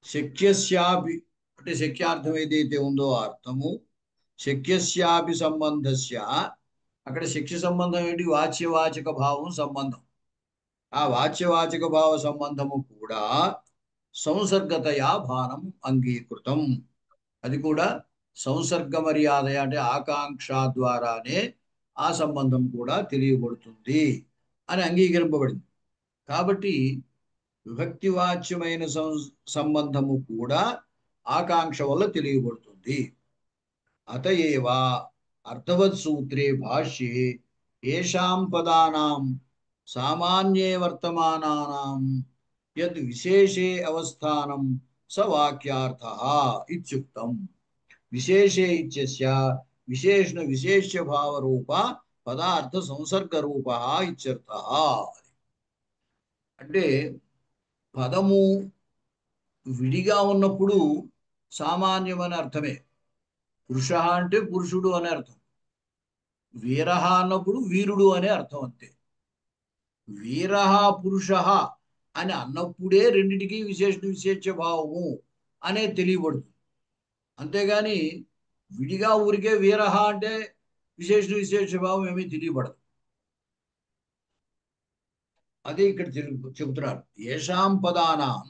శక్యస్యాపి అంటే శక్యార్థం ఏదైతే ఉందో ఆ అర్థము శక్యస్యాపి సంబంధస్య, అక్కడ శక్య సంబంధం ఏంటి? వాచ్యవాచక భావం సంబంధం. ఆ వాచ్యవాచక భావ సంబంధము కూడా సంసర్గతయా భానం అంగీకృతం. అది కూడా సంసర్గ మర్యాద అంటే ఆకాంక్ష ద్వారానే ఆ సంబంధం కూడా తెలియబడుతుంది అని అంగీకరింపబడింది. కాబట్టి విభక్తివాచ్యమైన సంబంధము కూడా ఆకాంక్ష వల్ల తెలియబడుతుంది. అతయేవ అర్థవత్ సూత్రే భాష్యే ఏషాం పదానాం సామాన్యే వర్తమానానాం యద్ విశేషే అవస్థానం స వాక్యార్థః ఇత్యుక్తం. విశేషే ఇత్యస్య విశేషణ విశేష్య భావ రూప పదార్థ సంసర్గ రూప ఇత్యర్థ. అంటే పదము విడిగా ఉన్నప్పుడు సామాన్యం అనే అర్థమే. పురుష అంటే పురుషుడు అనే అర్థం. వీరహ అన్నప్పుడు వీరుడు అనే అర్థం అంతే. వీరహ పురుష అని అన్నప్పుడే రెండిటికి విశేషణ విశేష భావము అనే తెలియబడుతుంది. అంతేగాని విడిగా ఊరికే వీరహ అంటే విశేషణ విశేష భావం ఏమీ తెలియబడదు. అదే ఇక్కడ చెబుతున్నారు. ఏషాం పదానాం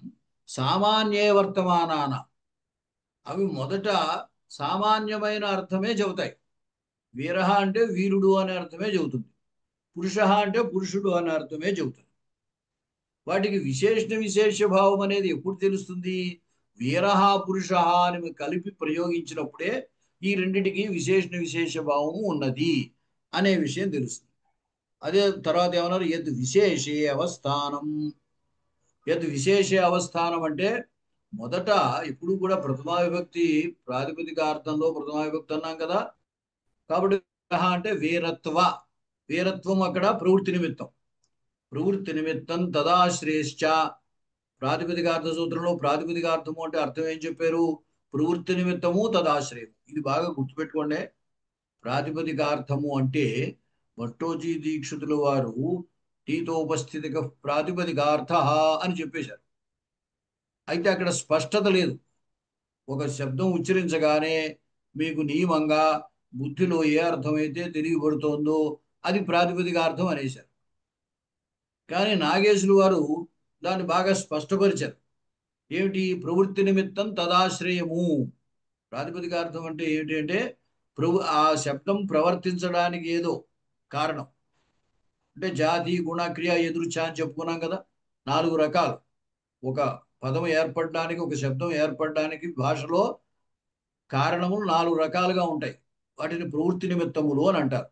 సామాన్యే వర్తమానాన. అవి మొదట సామాన్యమైన అర్థమే చెబుతాయి. వీరహ అంటే వీరుడు అనే అర్థమే చెబుతుంది. పురుష అంటే పురుషుడు అనే అర్థమే చెబుతుంది. వాటికి విశేషణ విశేష భావం అనేది ఎప్పుడు తెలుస్తుంది? వీరహ పురుష అని కలిపి ప్రయోగించినప్పుడే ఈ రెండిటికి విశేషణ విశేష భావము ఉన్నది అనే విషయం తెలుస్తుంది. అదే తర్వాత ఏమన్నారు? యద్ విశేషే అవస్థానం. యద్ విశేషే అవస్థానం అంటే మొదట ఇప్పుడు కూడా ప్రథమా విభక్తి ప్రాతిపదికార్థంలో ప్రథమా విభక్తి అన్నాం కదా. కాబట్టి అంటే వీరత్వ, వీరత్వం అక్కడ ప్రవృత్తి నిమిత్తం. ప్రవృత్తి నిమిత్తం తదాశ్రేష్ట. ప్రాతిపదికార్థ సూత్రంలో ప్రాతిపదికార్థము అంటే అర్థం ఏం చెప్పారు? ప్రవృత్తి నిమిత్తము తదాశ్రయం. ఇది బాగా గుర్తుపెట్టుకోండి. ప్రాతిపదికార్థము అంటే భట్టోజీ దీక్షితుల వారు టీతోపస్థితిక ప్రాతిపదికార్థ అని చెప్పేశారు. అయితే అక్కడ స్పష్టత లేదు. ఒక శబ్దం ఉచ్చరించగానే మీకు నియమంగా బుద్ధిలో ఏ అర్థమైతే తెలియబడుతోందో అది ప్రాతిపదికార్థం అనేశారు. కానీ నాగేశులు వారు దాన్ని బాగా స్పష్టపరిచారు. ఏమిటి? ప్రవృత్తి నిమిత్తం తదాశ్రయము. ప్రాతిపదికార్థం అంటే ఏమిటి అంటే ఆ శబ్దం ప్రవర్తించడానికి ఏదో కారణం. అంటే జాతి గుణ క్రియ ఎదురుచ అని చెప్పుకున్నాం కదా. 4 రకాలు. ఒక పదం ఏర్పడడానికి, ఒక శబ్దం ఏర్పడడానికి భాషలో కారణములు 4 రకాలుగా ఉంటాయి. వాటిని ప్రవృత్తి నిమిత్తములు అని అంటారు.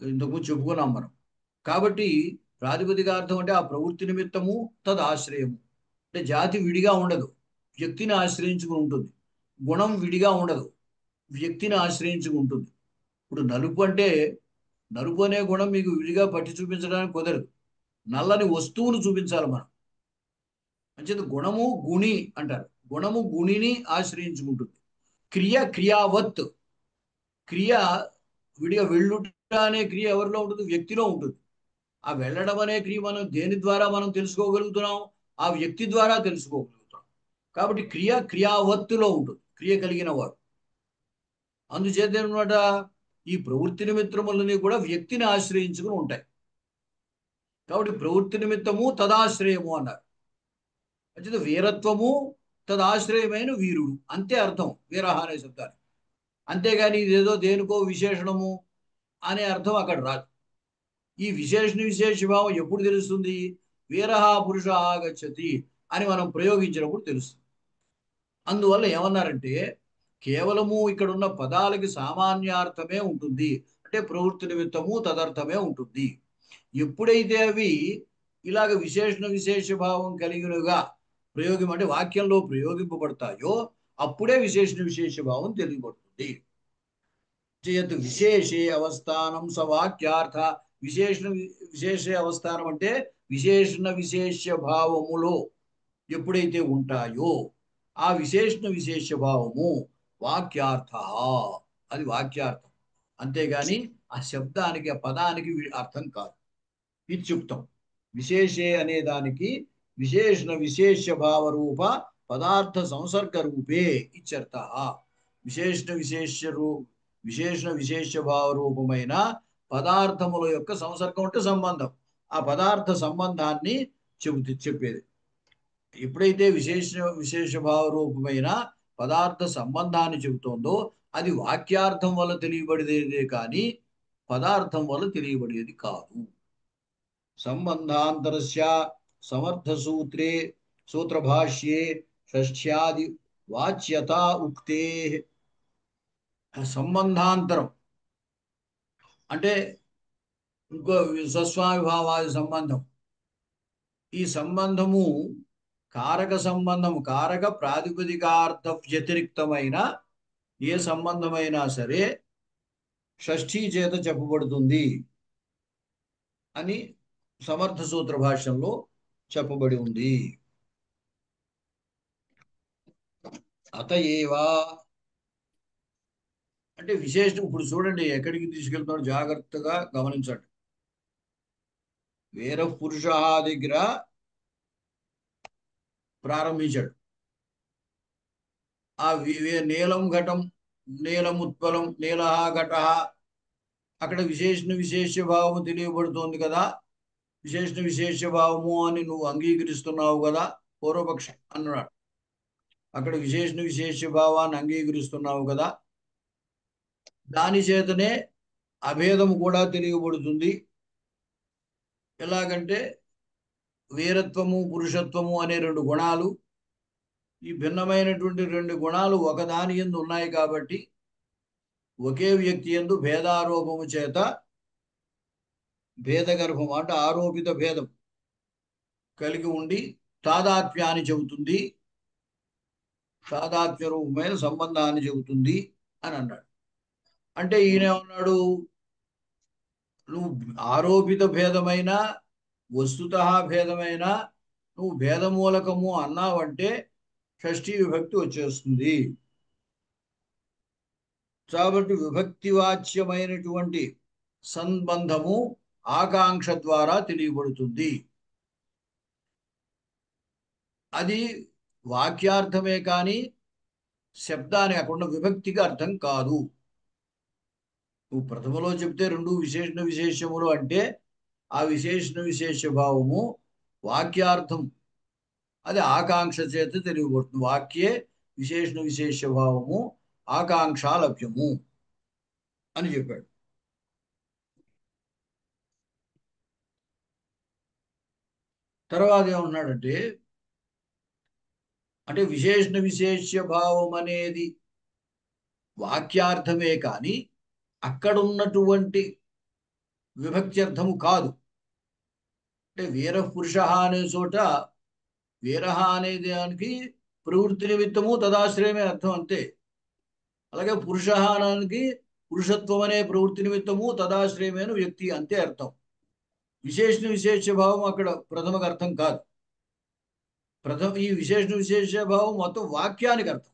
ఇంతకు చెప్పుకున్నాం మనం. కాబట్టి ప్రాతిపదికార్థం అంటే ఆ ప్రవృత్తి నిమిత్తము తదాశ్రయము. అంటే జాతి విడిగా ఉండదు, వ్యక్తిని ఆశ్రయించుకుని ఉంటుంది. గుణం విడిగా ఉండదు, వ్యక్తిని ఆశ్రయించుకుని ఉంటుంది. ఇప్పుడు నలుపు అంటే నలుపు అనే గుణం మీకు విడిగా పట్టి చూపించడానికి కుదరదు. నల్లని వస్తువును చూపించాలి మనం. అంచేత గుణము గుణి అంటారు. గుణము గుణిని ఆశ్రయించుకుంటుంది. క్రియ క్రియావత్. క్రియ విడిగా వెళ్ళుట అనే క్రియ ఎవరిలో ఉంటుంది? వ్యక్తిలో ఉంటుంది. ఆ వెళ్ళడం అనే క్రియ మనం దేని ద్వారా మనం తెలుసుకోగలుగుతున్నాం? ఆ వ్యక్తి ద్వారా తెలుసుకోగలుగుతాం. కాబట్టి క్రియ క్రియావత్తులో ఉంటుంది, క్రియ కలిగిన వాడు. అందుచేత అనమాట ఈ ప్రవృత్తి నిమిత్తములని కూడా వ్యక్తిని ఆశ్రయించుకుని ఉంటాయి. కాబట్టి ప్రవృత్తి నిమిత్తము తదాశ్రయము అన్నారు. అంటే వీరత్వము తదాశ్రయమైన వీరుడు అంతే అర్థం వీరహ అనే శబ్దాన్ని. అంతేగాని ఇదేదో దేనికో విశేషణము అనే అర్థం అక్కడ రాదు. ఈ విశేషణ విశేష భావం ఎప్పుడు తెలుస్తుంది? వీరహ పురుష ఆగచ్చతి అని మనం ప్రయోగించినప్పుడు తెలుస్తుంది. అందువల్ల ఏమన్నారంటే కేవలము ఇక్కడ ఉన్న పదాలకి సామాన్యార్థమే ఉంటుంది. అంటే ప్రవృత్తి నిమిత్తము తదర్థమే ఉంటుంది. ఎప్పుడైతే అవి ఇలాగ విశేషణ విశేష భావం కలిగినగా ప్రయోగం అంటే వాక్యంలో ప్రయోగింపబడతాయో అప్పుడే విశేషణ విశేష భావం తెలియబడుతుంది. చేయత్ విశేషే అవస్థానం సవాక్యార్థ. విశేషణ విశేష అవస్థానం అంటే విశేషణ విశేష భావములో ఎప్పుడైతే ఉంటాయో ఆ విశేషణ విశేష భావము వాక్యార్థ. అది వాక్యార్థం, అంతేగాని ఆ శబ్దానికి ఆ పదానికి అర్థం కాదు. ఇత్యుక్తం. విశేషే అనే దానికి విశేషణ విశేష భావ రూప పదార్థ సంసర్గ రూపే ఇత్యర్థ. విశేషణ విశేషణ విశేష భావ రూపమైన పదార్థముల యొక్క సంసర్గం అంటే సంబంధం. ఆ పదార్థ సంబంధాన్ని చెప్పేది. ఎప్పుడైతే విశేష భావ రూపమైన పదార్థ సంబంధాన్ని చెబుతోందో అది వాక్యార్థం వల్ల తెలియబడేదే కానీ పదార్థం వల్ల తెలియబడేది కాదు. సంబంధాంతరస్య సమర్థ సూత్రే సూత్రభాష్యే షష్ఠ్యాది వాచ్యత ఉక్తే. సంబంధాంతరం అంటే ఇంకో స్వస్వామిభావాది సంబంధం. ఈ సంబంధము కారక సంబంధము, కారక ప్రాతిపదికార్థ వ్యతిరిక్తమైన ఏ సంబంధమైనా సరే షష్ఠీ చేత చెప్పబడుతుంది అని సమర్థ సూత్ర భాష్యంలో చెప్పబడి ఉంది. అత ఏవా అంటే విశేషం. ఇప్పుడు చూడండి ఎక్కడికి తీసుకెళ్తున్నాడు జాగ్రత్తగా గమనించండి. వేర పురుష దగ్గర ప్రారంభించాడు. ఆ నీలం ఘటం, నీలముత్పలం, నీల ఘట, అక్కడ విశేషణ విశేష భావము తెలియబడుతోంది కదా. విశేషణ విశేష భావము అని నువ్వు అంగీకరిస్తున్నావు కదా పూర్వపక్షం అన్నాడు. అక్కడ విశేషణ విశేష భావాన్ని అంగీకరిస్తున్నావు కదా, దాని చేతనే అభేదము కూడా తెలియబడుతుంది. ఎలాగంటే వీరత్వము పురుషత్వము అనే రెండు గుణాలు, ఈ భిన్నమైనటువంటి రెండు గుణాలు ఒకదాని యందు ఉన్నాయి కాబట్టి ఒకే వ్యక్తి యందు భేదారోపము చేత భేదగర్భం అంటే ఆరోపిత భేదం కలిగి ఉండి తాదాత్మ్యాన్ని చెబుతుంది, తాదాత్మ్య రూపమైన సంబంధాన్ని చెబుతుంది అని అన్నాడు. అంటే ఈయనేమన్నాడు, నువ్వు ఆరోపిత భేదమైన వస్తుత భేదమైన నువ్వు భేదమూలకము అన్నావంటే షష్ఠీ విభక్తి వచ్చేస్తుంది. కాబట్టి విభక్తివాచ్యమైనటువంటి సంబంధము ఆకాంక్ష ద్వారా తెలియబడుతుంది. అది వాక్యార్థమే కానీ శబ్దాన్ని కాకుండా విభక్తికి అర్థం కాదు. నువ్వు ప్రథమలో చెప్తే రెండు విశేషణ విశేషములు అంటే ఆ విశేషణ విశేష భావము వాక్యార్థం, అది ఆకాంక్ష చేత తెలియబడుతుంది. వాక్యే విశేషణ విశేష భావము ఆకాంక్ష లభ్యము అని చెప్పాడు. తర్వాత ఏమన్నాడంటే, అంటే విశేషణ విశేష భావం అనేది వాక్యార్థమే కానీ అక్కడున్నటువంటి విభక్త్యర్థము కాదు. అంటే వీర పురుష అనే చోట వీర అనే దానికి ప్రవృత్తి నిమిత్తము తదాశ్రయమే అర్థం అంతే. అలాగే పురుష అనానికి పురుషత్వం అనే ప్రవృత్తి నిమిత్తము తదాశ్రయమైన వ్యక్తి అంతే అర్థం. విశేషణ విశేష భావం అక్కడ ప్రథమకు అర్థం కాదు. ఈ విశేషణ విశేష భావం మొత్తం వాక్యానికి అర్థం.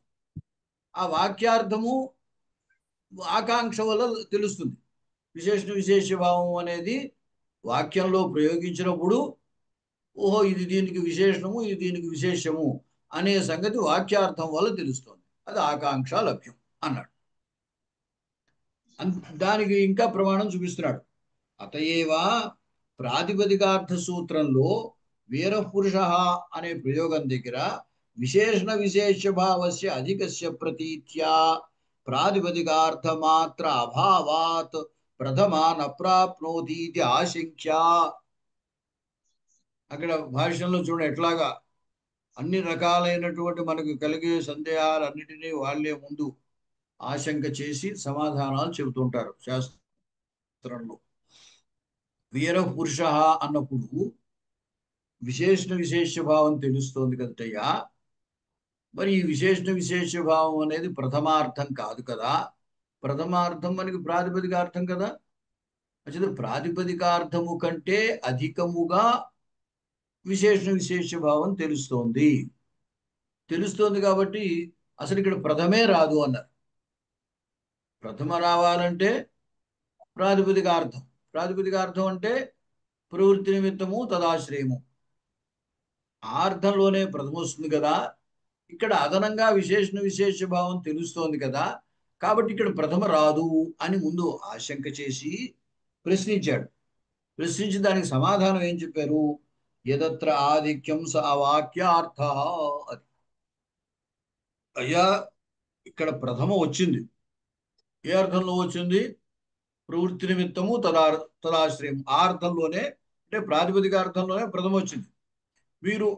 ఆ వాక్యార్థము ఆకాంక్ష వల్ల తెలుస్తుంది. విశేషణ విశేష భావం అనేది వాక్యంలో ప్రయోగించినప్పుడు ఓహో ఇది దీనికి విశేషణము, ఇది దీనికి విశేషము అనే సంగతి వాక్యార్థం వల్ల తెలుస్తుంది. అది ఆకాంక్ష లభ్యం అన్నాడు. దానికి ఇంకా ప్రమాణం చూపిస్తున్నాడు. అతయేవా ప్రాతిపదికార్థ సూత్రంలో వీరపురుష అనే ప్రయోగం దగ్గర విశేషణ విశేష భావస్య అధికస్య ప్రతీత్యా ప్రాతిపదికార్థ మాత్ర అభావాత్ ప్రథమా నప్రాప్నోతి ఇది ఆశంక్య. అక్కడ భాష్యంలో చూడ ఎట్లాగా అన్ని రకాలైనటువంటి మనకు కలిగే సందేహాలన్నిటినీ వాళ్ళే ముందు ఆశంక చేసి సమాధానాలు చెబుతుంటారు శాస్త్రంలో. వీర పురుష అన్నప్పుడు విశేషణ విశేష భావం తెలుస్తోంది కదటయ్యా. మరి ఈ విశేషణ విశేష భావం అనేది ప్రథమార్థం కాదు కదా. ప్రథమార్థం మనకి ప్రాతిపదికార్థం కదా. అసలు ప్రాతిపదికార్థము కంటే అధికముగా విశేషణ విశేష భావం తెలుస్తోంది కాబట్టి అసలు ఇక్కడ ప్రథమే రాదు అన్నారు. ప్రథమ రావాలంటే ప్రాతిపదికార్థం. ప్రాతిపదికార్థం అంటే ప్రవృత్తి నిమిత్తము తదాశ్రయము. ఆ అర్థంలోనే ప్రథమ వస్తుంది కదా. ఇక్కడ అదనంగా విశేషణ విశేష భావం తెలుస్తోంది కదా, కాబట్టి ఇక్కడ ప్రథమ రాదు అని ముందు ఆశంక చేసి ప్రశ్నించాడు. ప్రశ్నించి దానికి సమాధానం ఏం చెప్పారు? యదత్ర ఆధిక్యం స వాక్యార్థ. అది అయ్యా ఇక్కడ ప్రథమ వచ్చింది. ఏ అర్థంలో వచ్చింది? ప్రవృత్తి నిమిత్తము తదాశ్రయం. ఆ అర్థంలోనే అంటే ప్రాతిపదిక అర్థంలోనే ప్రథమ వచ్చింది. మీరు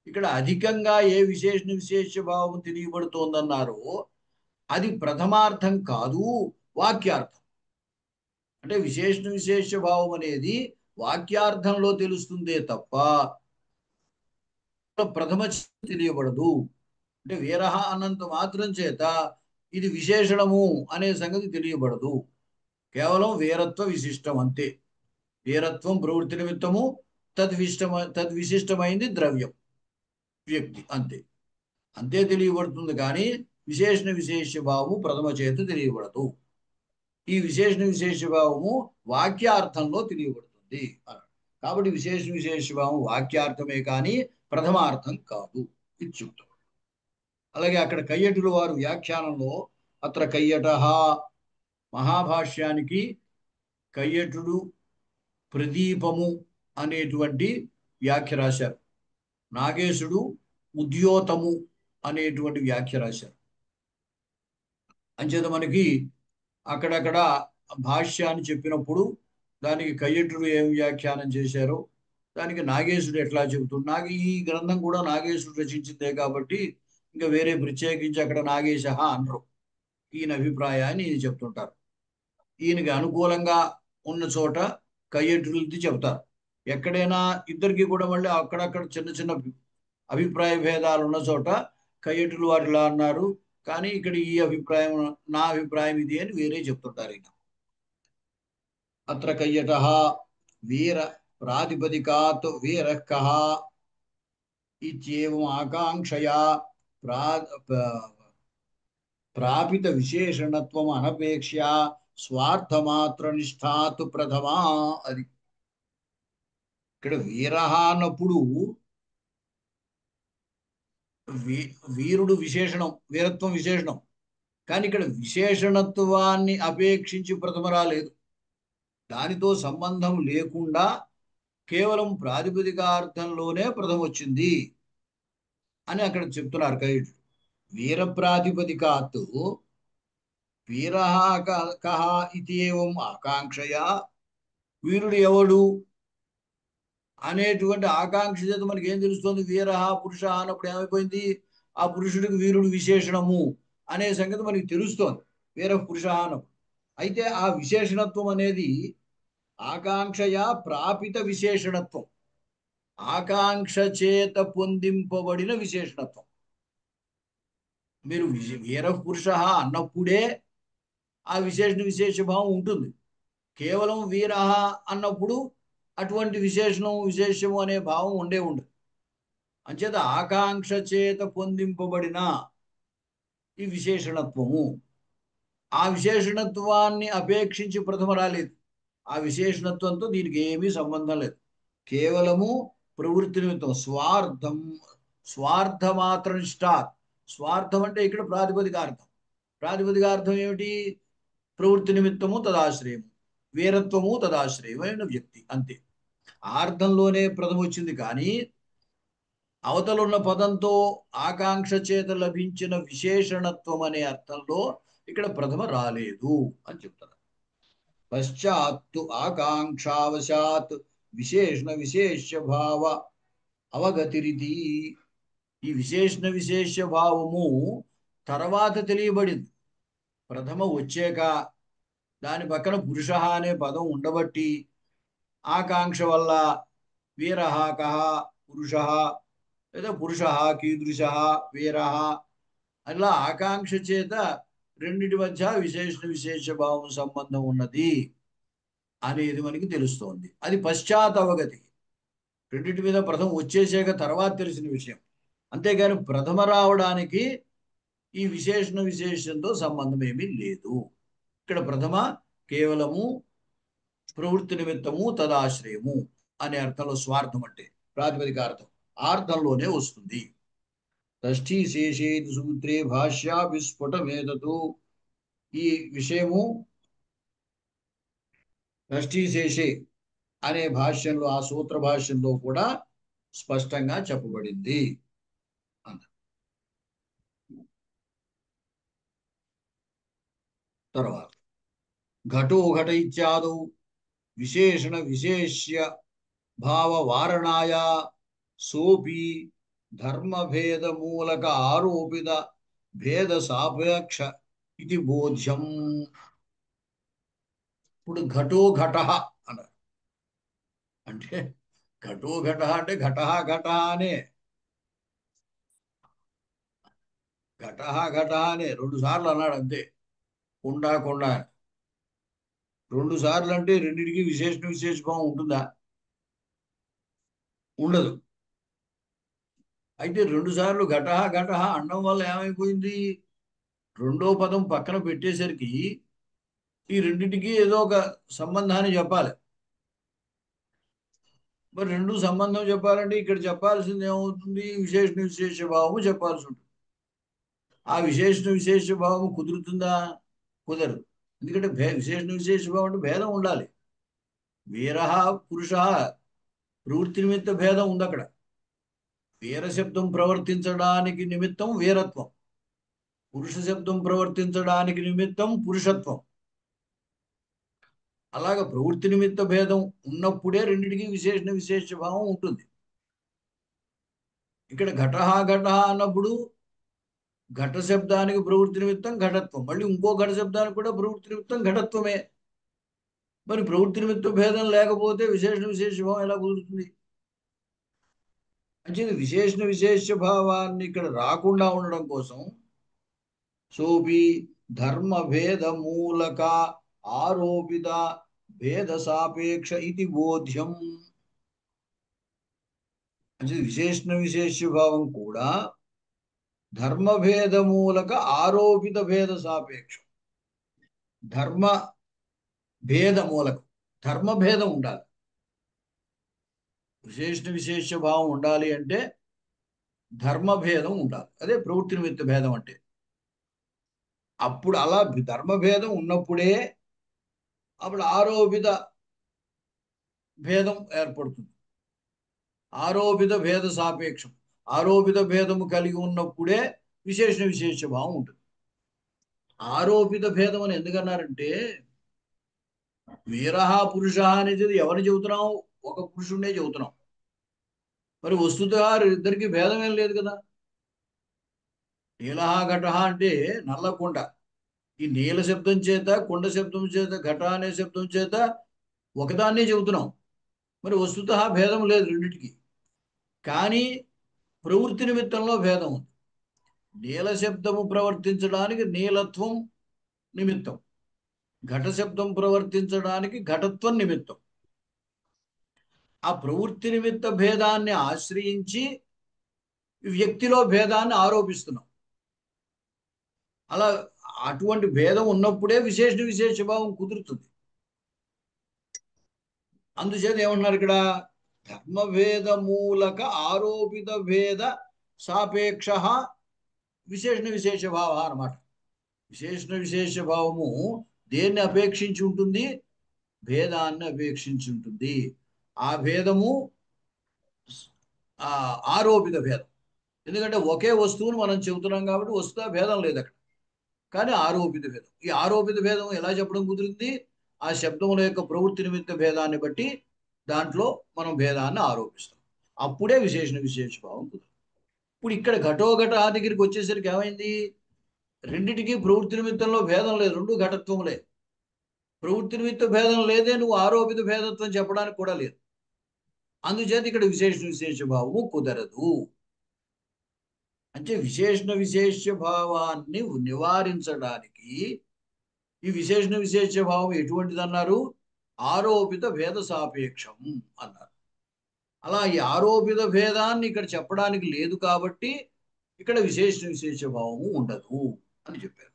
ఇక్కడ అధికంగా ఏ విశేషణ విశేష భావం తెలియబడుతోందన్నారో అది ప్రథమార్థం కాదు, వాక్యార్థం. అంటే విశేషణ విశేష భావం అనేది వాక్యార్థంలో తెలుస్తుందే తప్ప ప్రథమ తెలియబడదు. అంటే వీరహ అన్నంత మాత్రం చేత ఇది విశేషణము అనే సంగతి తెలియబడదు. కేవలం వీరత్వ విశిష్టం అంతే. వీరత్వం ప్రవృత్తి నిమిత్తము, తద్విశిష్టమైంది ద్రవ్యం, వ్యక్తి, అంతే. అంతే తెలియబడుతుంది కానీ విశేషణ విశేష భావము ప్రథమ చేత తెలియబడదు. ఈ విశేషణ విశేష భావము వాక్యార్థంలో తెలియబడుతుంది అన్నాడు. కాబట్టి విశేషణ విశేష భావం వాక్యార్థమే కానీ ప్రథమార్థం కాదు ఇది చెప్తాం. అలాగే అక్కడ కయ్యటులు వారు వ్యాఖ్యానంలో అత్ర కయ్యట మహాభాష్యానికి కయ్యటుడు ప్రదీపము అనేటువంటి వ్యాఖ్య రాశారు. నాగేశుడు ఉద్యోతము అనేటువంటి వ్యాఖ్య రాశారు. అంచేత మనకి అక్కడక్కడ భాష్యాన్ని చెప్పినప్పుడు దానికి కయ్యటుడు ఏం వ్యాఖ్యానం చేశారో దానికి నాగేశుడు ఎట్లా చెబుతుంది. ఈ గ్రంథం కూడా నాగేశుడు రచించిందే కాబట్టి ఇంకా వేరే ప్రత్యేకించి అక్కడ నాగేశ అనరు. ఈయన అభిప్రాయాన్ని ఈయన చెప్తుంటారు. ఈయనకి అనుకూలంగా ఉన్న చోట కయ్యటులది చెప్తారు. ఎక్కడైనా ఇద్దరికి కూడా మళ్ళీ అక్కడక్కడ చిన్న చిన్న అభిప్రాయ భేదాలు ఉన్న చోట కయ్యటులు వారిలా అన్నారు కానీ ఇక్కడ ఈ అభిప్రాయం, నా అభిప్రాయం ఇది అని వేరే చెప్తుంటారు. ఈయన అత్ర కయ్యట వీర ప్రాతిపదికాత్ వీర కః ఇత్యేవం ఆకాంక్షయా ప్రాపిత విశేషణత్వం అనపేక్ష స్వార్థమాత్ర నిష్ఠాత్ ప్రథమా. అది ఇక్కడ వీర అన్నప్పుడు వీరుడు విశేషణం, వీరత్వం విశేషణం. కానీ ఇక్కడ విశేషణత్వాన్ని అపేక్షించి ప్రథమ రాలేదు. దానితో సంబంధం లేకుండా కేవలం ప్రాతిపదికార్థంలోనే ప్రథమ వచ్చింది అని అక్కడ చెప్తున్నారు కయ్యుడు. వీర ప్రాతిపదికాత్ వీర కహ ఇతేవం ఆకాంక్షయా, వీరుడు ఎవడు అనేటువంటి ఆకాంక్ష చేత మనకి ఏం తెలుస్తుంది? వీర పురుష అన్నప్పుడు ఏమైపోయింది? ఆ పురుషుడికి వీరుడు విశేషణము అనే సంగతి మనకి తెలుస్తోంది వీర పురుష అన్నప్పుడు. అయితే ఆ విశేషణత్వం అనేది ఆకాంక్షయా ప్రాపిత విశేషణత్వం, ఆకాంక్ష చేత పొందింపబడిన విశేషణత్వం. మీరు వీర పురుష అన్నప్పుడే ఆ విశేష భావం ఉంటుంది. కేవలం వీర అన్నప్పుడు అటువంటి విశేషము అనే భావం ఉండదు. అంచేత ఆకాంక్ష చేత పొందింపబడిన ఈ విశేషణత్వము, ఆ విశేషణత్వాన్ని అపేక్షించి ప్రథమ రాలేదు. ఆ విశేషణత్వంతో దీనికి ఏమీ సంబంధం లేదు. కేవలము ప్రవృత్తి నిమిత్తం, స్వార్థమాత్ర నిష్ఠా. స్వార్థం అంటే ఇక్కడ ప్రాతిపదికార్థం. ప్రాతిపదికార్థం ఏమిటి? ప్రవృత్తి నిమిత్తము తదాశ్రయము, వీరత్వము తదాశ్రయమైన వ్యక్తి, అంతే. ఆర్థంలోనే ప్రథమ వచ్చింది కానీ అవతలున్న పదంతో ఆకాంక్ష చేత లభించిన విశేషణత్వం అనే అర్థంలో ఇక్కడ ప్రథమ రాలేదు అని చెప్తారు. పశ్చాత్తు ఆకాంక్షావశాత్ విశేషణ విశేష భావ అవగతిరిది. ఈ విశేషణ విశేష భావము తర్వాత తెలియబడింది. ప్రథమ వచ్చాక దాని పక్కన పురుష అనే పదం ఉండబట్టి ఆకాంక్ష వల్ల వీర కహ పురుష లేదా పురుష కీదృశ వీర అలా ఆకాంక్ష చేత రెండిటి మధ్య విశేష భావం సంబంధం ఉన్నది అనేది మనకి తెలుస్తోంది. అది పశ్చాత్ అవగతి. రెండింటి మీద ప్రథమ వచ్చేసాక తర్వాత తెలిసిన విషయం. అంతేగాని ప్రథమ రావడానికి ఈ విశేషంతో సంబంధం ఏమీ లేదు. ఇక్కడ ప్రథమ కేవలము ప్రవృత్తి నిమిత్తము తదాశ్రయము అనే అర్థంలో, స్వార్థం అంటే ప్రాతిపదికార్థం, ఆర్థంలోనే వస్తుంది. షష్ఠీ శేషేతి సూత్రే భాష్యా విస్ఫుటమేతు. ఈ విషయము షష్ఠీ శేషే అనే భాష్యంలో, ఆ సూత్ర భాష్యంలో కూడా స్పష్టంగా చెప్పబడింది అన్న. తర్వాత ఘటో ఘట ఇత్యాదౌ విశేషణ విశేష్య భావ వారణాయ సోపి ధర్మభేద మూలక ఆరోపిత భేద సాపేక్ష ఇది బోధ్యం. ఇప్పుడు ఘటో ఘట అన్నారు. అంటే ఘటో ఘట అంటే ఘట అనే ఘట అనే 2 సార్లు అన్నాడు అంతే. కొండ రెండు సార్లు అంటే రెండింటికి విశేషణ విశేష భావం ఉంటుందా? ఉండదు. అయితే రెండు సార్లు ఘటహ ఘటహ అనడం వల్ల ఏమైపోయింది? రెండో పదం పక్కన పెట్టేసరికి ఈ రెండింటికి ఏదో ఒక సంబంధాన్ని చెప్పాలి. మరి రెండు సంబంధం చెప్పాలంటే ఇక్కడ చెప్పాల్సింది ఏమవుతుంది? విశేషణ విశేష భావము చెప్పాల్సి ఉంటుంది. ఆ విశేషణ విశేష భావము కుదురుతుందా? కుదరదు. ఎందుకంటే విశేషణ విశేష భావం అంటే భేదం ఉండాలి. వీర పురుష ప్రవృత్తి నిమిత్త భేదం ఉంది అక్కడ. వీర శబ్దం ప్రవర్తించడానికి నిమిత్తం వీరత్వం, పురుష శబ్దం ప్రవర్తించడానికి నిమిత్తం పురుషత్వం. అలాగ ప్రవృత్తి నిమిత్త భేదం ఉన్నప్పుడే రెండింటికి విశేషణ విశేష భావం ఉంటుంది. ఇక్కడ ఘటహ ఘటహ అన్నప్పుడు ఘట శబ్దానికి ప్రవృత్తి నిమిత్తం ఘటత్వం, మళ్ళీ ఇంకో ఘట శబ్దానికి కూడా ప్రవృత్తి నిమిత్తం ఘటత్వమే. మరి ప్రవృత్తి నిమిత్త భేదం లేకపోతే విశేషణ విశేష భావం ఎలా కుదురుతుంది? అంటే విశేషణ విశేష భావాన్ని ఇక్కడ రాకుండా ఉండడం కోసం సోపి ధర్మ భేద మూలక ఆరోపిత భేద సాపేక్ష ఇది బోధ్యం. అంటే విశేషణ విశేష భావం కూడా ధర్మభేద మూలక ఆరోపిత భేద సాపేక్షం. ధర్మ భేద మూలకం, ధర్మభేదం ఉండాలి. విశేషణ విశేష భావం ఉండాలి అంటే ధర్మభేదం ఉండాలి. అదే ప్రవృత్తి నిమిత్త భేదం అంటే. అప్పుడు అలా ధర్మభేదం ఉన్నప్పుడే అప్పుడు ఆరోపిత భేదం ఏర్పడుతుంది. ఆరోపిత భేద సాపేక్షం, ఆరోపిత భేదము కలిగి ఉన్నప్పుడే విశేషణ విశేష భావం ఉంటుంది. ఆరోపిత భేదం అని ఎందుకన్నారంటే వీరహ పురుష అనేది ఎవరిని చెబుతున్నాం? ఒక పురుషుడినే చెబుతున్నాం. మరి వస్తుతగా ఇద్దరికి భేదం ఏం లేదు కదా. నీలహ ఘటహ అంటే నల్ల కొండ. ఈ నీల శబ్దం చేత, కొండ శబ్దం చేత, ఘట అనే శబ్దం చేత ఒకదాన్నే చెబుతున్నాం. మరి వస్తుత భేదం లేదు రెండింటికి. కానీ ప్రవృత్తి నిమిత్తంలో భేదం ఉంది. నీల శబ్దము ప్రవర్తించడానికి నీలత్వం నిమిత్తం, ఘట శబ్దం ప్రవర్తించడానికి ఘటత్వం నిమిత్తం. ఆ ప్రవృత్తి నిమిత్త భేదాన్ని ఆశ్రయించి వ్యక్తిలో భేదాన్ని ఆరోపిస్తున్నాం. అలా అటువంటి భేదం ఉన్నప్పుడే విశేషణ విశేష భావం కుదురుతుంది. అందుచేత ఏమన్నారు ఇక్కడ? ధర్మభేద మూలక ఆరోపిత భేద సాపేక్ష విశేషణ విశేష భావ అన్నమాట. విశేషణ విశేష భావము దేన్ని అపేక్షించి ఉంటుంది? భేదాన్ని అపేక్షించి ఉంటుంది. ఆ భేదము ఆరోపిత భేదం. ఎందుకంటే ఒకే వస్తువును మనం చెబుతున్నాం కాబట్టి వస్తువు భేదం లేదు అక్కడ. కానీ ఆరోపిత భేదం. ఈ ఆరోపిత భేదం ఎలా చెప్పడం కుదిరింది? ఆ శబ్దముల యొక్క ప్రవృత్తి నిమిత్త భేదాన్ని బట్టి దాంట్లో మనం భేదాన్ని ఆరోపిస్తాం. అప్పుడే విశేషణ విశేష భావం కుదురు. ఇప్పుడు ఇక్కడ ఘటోఘట దగ్గరికి వచ్చేసరికి ఏమైంది? రెండిటికి ప్రవృత్తి నిమిత్తంలో భేదం లేదు, రెండు ఘటత్వములే. ప్రవృత్తి నిమిత్త భేదం లేదే, నువ్వు ఆరోపిత భేదత్వం చెప్పడానికి కూడా లేదు. అందుచేత ఇక్కడ విశేషణ విశేష భావము కుదరదు. అంటే విశేషణ విశేష భావాన్ని నివారించడానికి ఈ విశేషణ విశేష భావం ఎటువంటిది అన్నారు? ఆరోపిత భేద సాపేక్షం అన్నారు. అలా ఈ ఆరోపిత భేదాన్ని ఇక్కడ చెప్పడానికి లేదు కాబట్టి ఇక్కడ విశేషణ విశేష భావము ఉండదు అని చెప్పారు.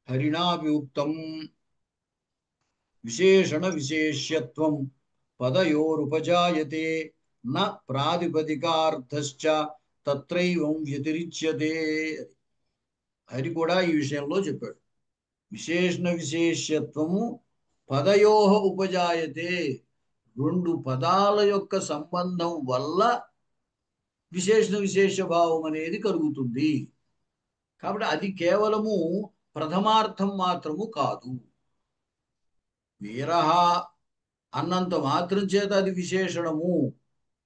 హరిణాభియుక్తం విశేషణ విశేష్యత్వం పదయోరుపజాయతే న ప్రాతిపదికార్థశ్చ తత్రైవం వ్యతిరిచ్యతే. హరి కూడా ఈ విషయంలో చెప్పాడు. విశేషణ విశేష్యత్వము పదయోహ ఉపజాయతే. రెండు పదాల యొక్క సంబంధం వల్ల విశేషణ విశేష భావం అనేది కలుగుతుంది. కాబట్టి అది కేవలము ప్రథమార్థం మాత్రము కాదు. వీరహ అన్నంత మాత్రం చేత అది విశేషణము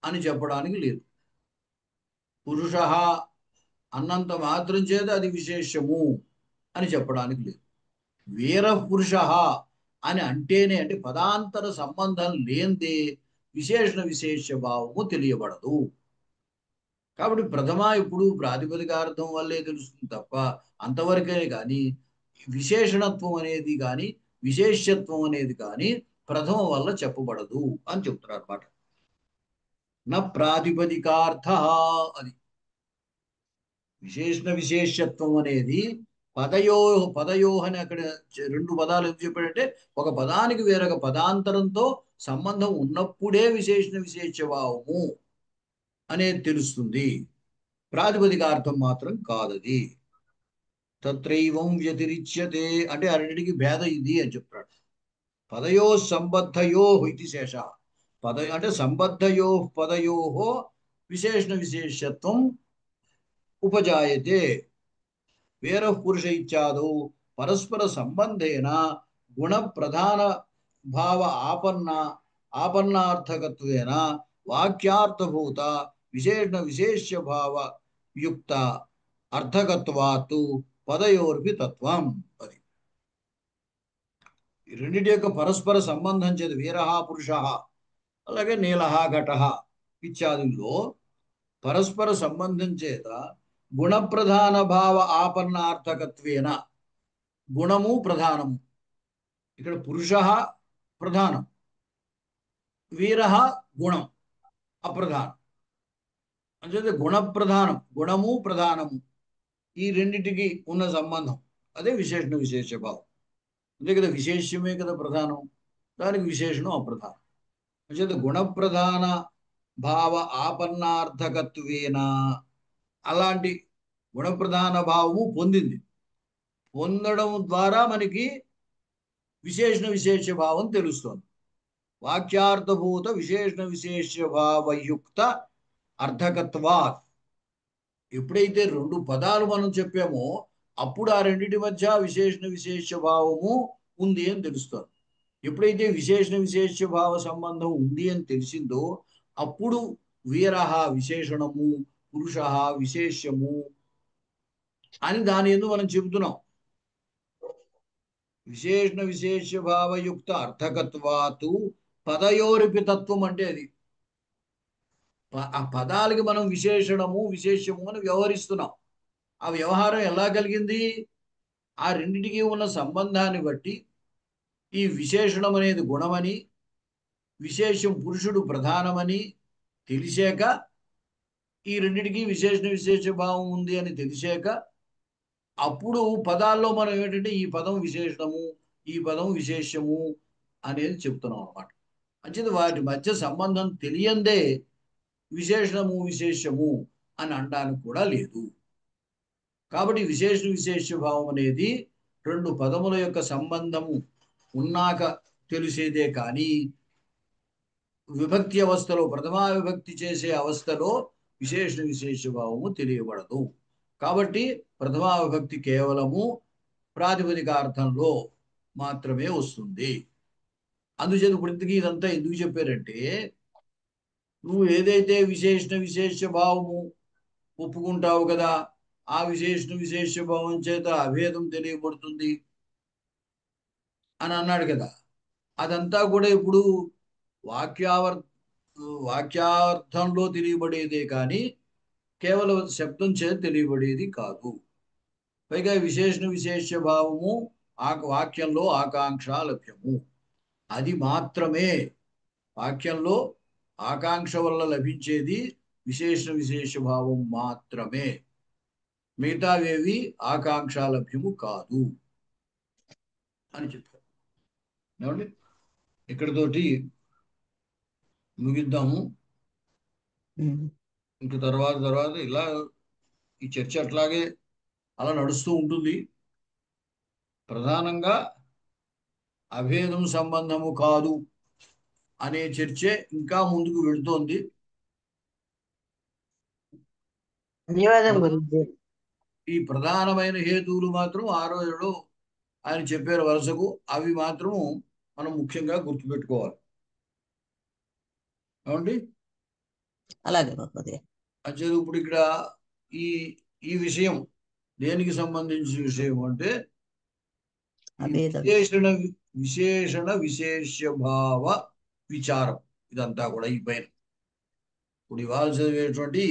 అని చెప్పడానికి లేదు. పురుష అన్నంత మాత్రం చేత అది విశేషము అని చెప్పడానికి లేదు. వీర పురుష అని అంటేనే, అంటే పదాంతర సంబంధం లేనిదే విశేషణ విశేష భావము తెలియబడదు. కాబట్టి ప్రథమ ఇప్పుడు ప్రాతిపదికార్థం వల్లే తెలుస్తుంది తప్ప అంతవరకే కానీ విశేషణత్వం అనేది కానీ విశేషత్వం అనేది కానీ ప్రథమ వల్ల చెప్పబడదు అని చెప్తున్నారు అన్నమాట. నా ప్రాతిపదికార్థ అది విశేషణ విశేషత్వం అనేది పదయో అని అక్కడ రెండు పదాలు ఎందుకు చెప్పాడంటే ఒక పదానికి వేరొక పదాంతరంతో సంబంధం ఉన్నప్పుడే విశేషణ విశేషభావము అనేది తెలుస్తుంది. ప్రాతిపదికార్థం మాత్రం కాదది. తత్రైవం వ్యతిరిచ్యతే అంటే అన్నిటికీ భేద ఇది అని చెప్తాడు. పదయో సంబద్ధయో ఇది శేష. అంటే సంబద్ధయో పదయో విశేషణ విశేషత్వం ఉపజాయతే. వేర పురుష ఇత్యాదౌ పరస్పర సంబంధేన గుణ ప్రధాన భావ ఆపన్నార్థకత్వేన వాక్యార్థభూత విశేషణ విశేష్య భావ యుక్త అర్థకత్వాత్తు పదయోర్పి తత్వం. అది ఈ రెండిటి యొక్క పరస్పర సంబంధం చేత వీరః పురుషః అలాగే నీలః ఘటః ఇత్యాదుల్లో పరస్పర సంబంధం చేత గుణప్రధాన భావ ఆపన్నార్థకత్వేన గుణము ప్రధానము. ఇక్కడ పురుష ప్రధానం, వీర గుణం అప్రధానం. అంటే గుణ ప్రధానం, గుణము ప్రధానము ఈ రెండిటికి ఉన్న సంబంధం అదే విశేషణ విశేష భావం. అంతే కదా, విశేష్యమే కదా ప్రధానం, దానికి విశేషణం అప్రధానం. అంటే గుణప్రధాన భావ ఆపన్నార్థకత్వేన అలాంటి గుణప్రధాన భావము పొందడం ద్వారా మనకి విశేషణ విశేష భావం తెలుస్తుంది. వాక్యార్థభూత విశేషణ విశేష భావయుక్త అర్థకత్వాత్. ఎప్పుడైతే రెండు పదాలు మనం చెప్పామో అప్పుడు ఆ రెండింటి మధ్య విశేషణ విశేష భావము ఉంది అని తెలుస్తుంది. ఎప్పుడైతే విశేషణ విశేష భావ సంబంధం ఉంది అని తెలిసిందో అప్పుడు వీరః విశేషణము, పురుష విశేష్యము అని దాని ఎందుకు మనం చెబుతున్నాం. విశేషణ విశేష భావయుక్త అర్థకత్వాతు పదయోరిపి తత్వం అంటే అది ఆ పదాలకి మనం విశేషణము విశేషము అని వ్యవహరిస్తున్నాం. ఆ వ్యవహారం ఎలా కలిగింది? ఆ రెండింటికి ఉన్న సంబంధాన్ని బట్టి ఈ విశేషణం అనేది గుణమని, విశేషం పురుషుడు ప్రధానమని తెలిసాక, ఈ రెండింటికి విశేషణ విశేష భావం ఉంది అని తెలిసాక అప్పుడు పదాల్లో మనం ఏంటంటే ఈ పదం విశేషణము, ఈ పదం విశేషము అనేది చెప్తున్నాం అన్నమాట. అంటే వాటి మధ్య సంబంధం తెలియందే విశేషణము విశేషము అని అనడానికి కూడా లేదు. కాబట్టి విశేషణ విశేష భావం అనేది రెండు పదముల యొక్క సంబంధము ఉన్నాక తెలిసేదే కానీ విభక్తి అవస్థలో ప్రథమా విభక్తి చేసే అవస్థలో విశేషణ విశేష భావము తెలియబడదు. కాబట్టి ప్రథమా విభక్తి కేవలము ప్రాతిపదికార్థంలో మాత్రమే వస్తుంది. అందుచేత ఇప్పుడు ఇంతకీ ఇదంతా ఎందుకు చెప్పారంటే, నువ్వు ఏదైతే విశేషణ విశేష భావము ఒప్పుకుంటావు కదా, ఆ విశేషణ విశేష భావం చేత అభేదం తెలియబడుతుంది అని అన్నాడు కదా. అదంతా కూడా ఇప్పుడు వాక్యార్థంలో తెలియబడేదే కానీ కేవలం శబ్దం చేత తెలియబడేది కాదు. పైగా విశేషణ విశేష భావము వాక్యంలో ఆకాంక్ష లభ్యము. అది మాత్రమే వాక్యంలో ఆకాంక్ష వల్ల లభించేది విశేషణ విశేష భావం మాత్రమే. మిగతావేవి ఆకాంక్ష లభ్యము కాదు అని చెప్పారు. ఏమండి, ఇక్కడితోటి ముగిద్దాము. ఇంక తర్వాత ఇలా ఈ చర్చ అట్లాగే అలా నడుస్తూ ఉంటుంది. ప్రధానంగా అభేదం సంబంధము కాదు అనే చర్చే ఇంకా ముందుకు వెళుతోంది. ఈ ప్రధానమైన హేతువులు మాత్రం 6వ 7 ఆయన చెప్పారు వరుసకు. అవి మాత్రం మనం ముఖ్యంగా గుర్తుపెట్టుకోవాలి. ఏమండి, అలాగే అంటే ఇప్పుడు ఇక్కడ ఈ ఈ విషయం దేనికి సంబంధించిన విషయం అంటే విశేషణ విశేష భావ విచారం. ఇదంతా కూడా ఈ పైన ఇప్పుడు ఇవాళ చదివేటువంటి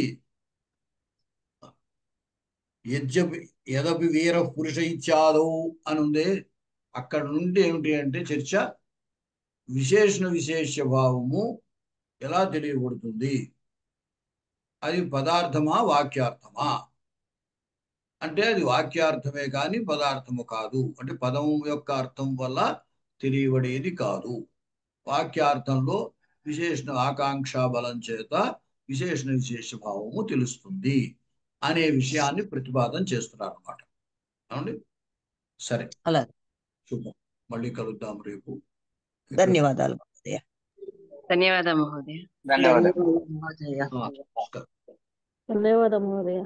యద్యపి వీర పురుష ఇత్యాదౌ అని ఉంది. అక్కడ నుండి ఏమిటి అంటే చర్చ విశేషణ విశేష భావము ఎలా తెలియబడుతుంది, అది పదార్థమా వాక్యార్థమా అంటే అది వాక్యార్థమే కానీ పదార్థము కాదు, అంటే పదం యొక్క అర్థం వల్ల తెలియబడేది కాదు. వాక్యార్థంలో విశేషణ ఆకాంక్షా బలం చేత విశేషణ విశేష భావము తెలుస్తుంది అనే విషయాన్ని ప్రతిపాదన చేస్తున్నారు అన్నమాట. అవునండి, సరే, అలాగే. శుభం. మళ్ళీ కలుద్దాం రేపు. ధన్యవాదాలు మహోదయ. ధన్యవాదాలు మహోదయ. ధన్యవాదాలు. మహోదయ. నమస్కారం. ధన్యవాదం మహోదయ.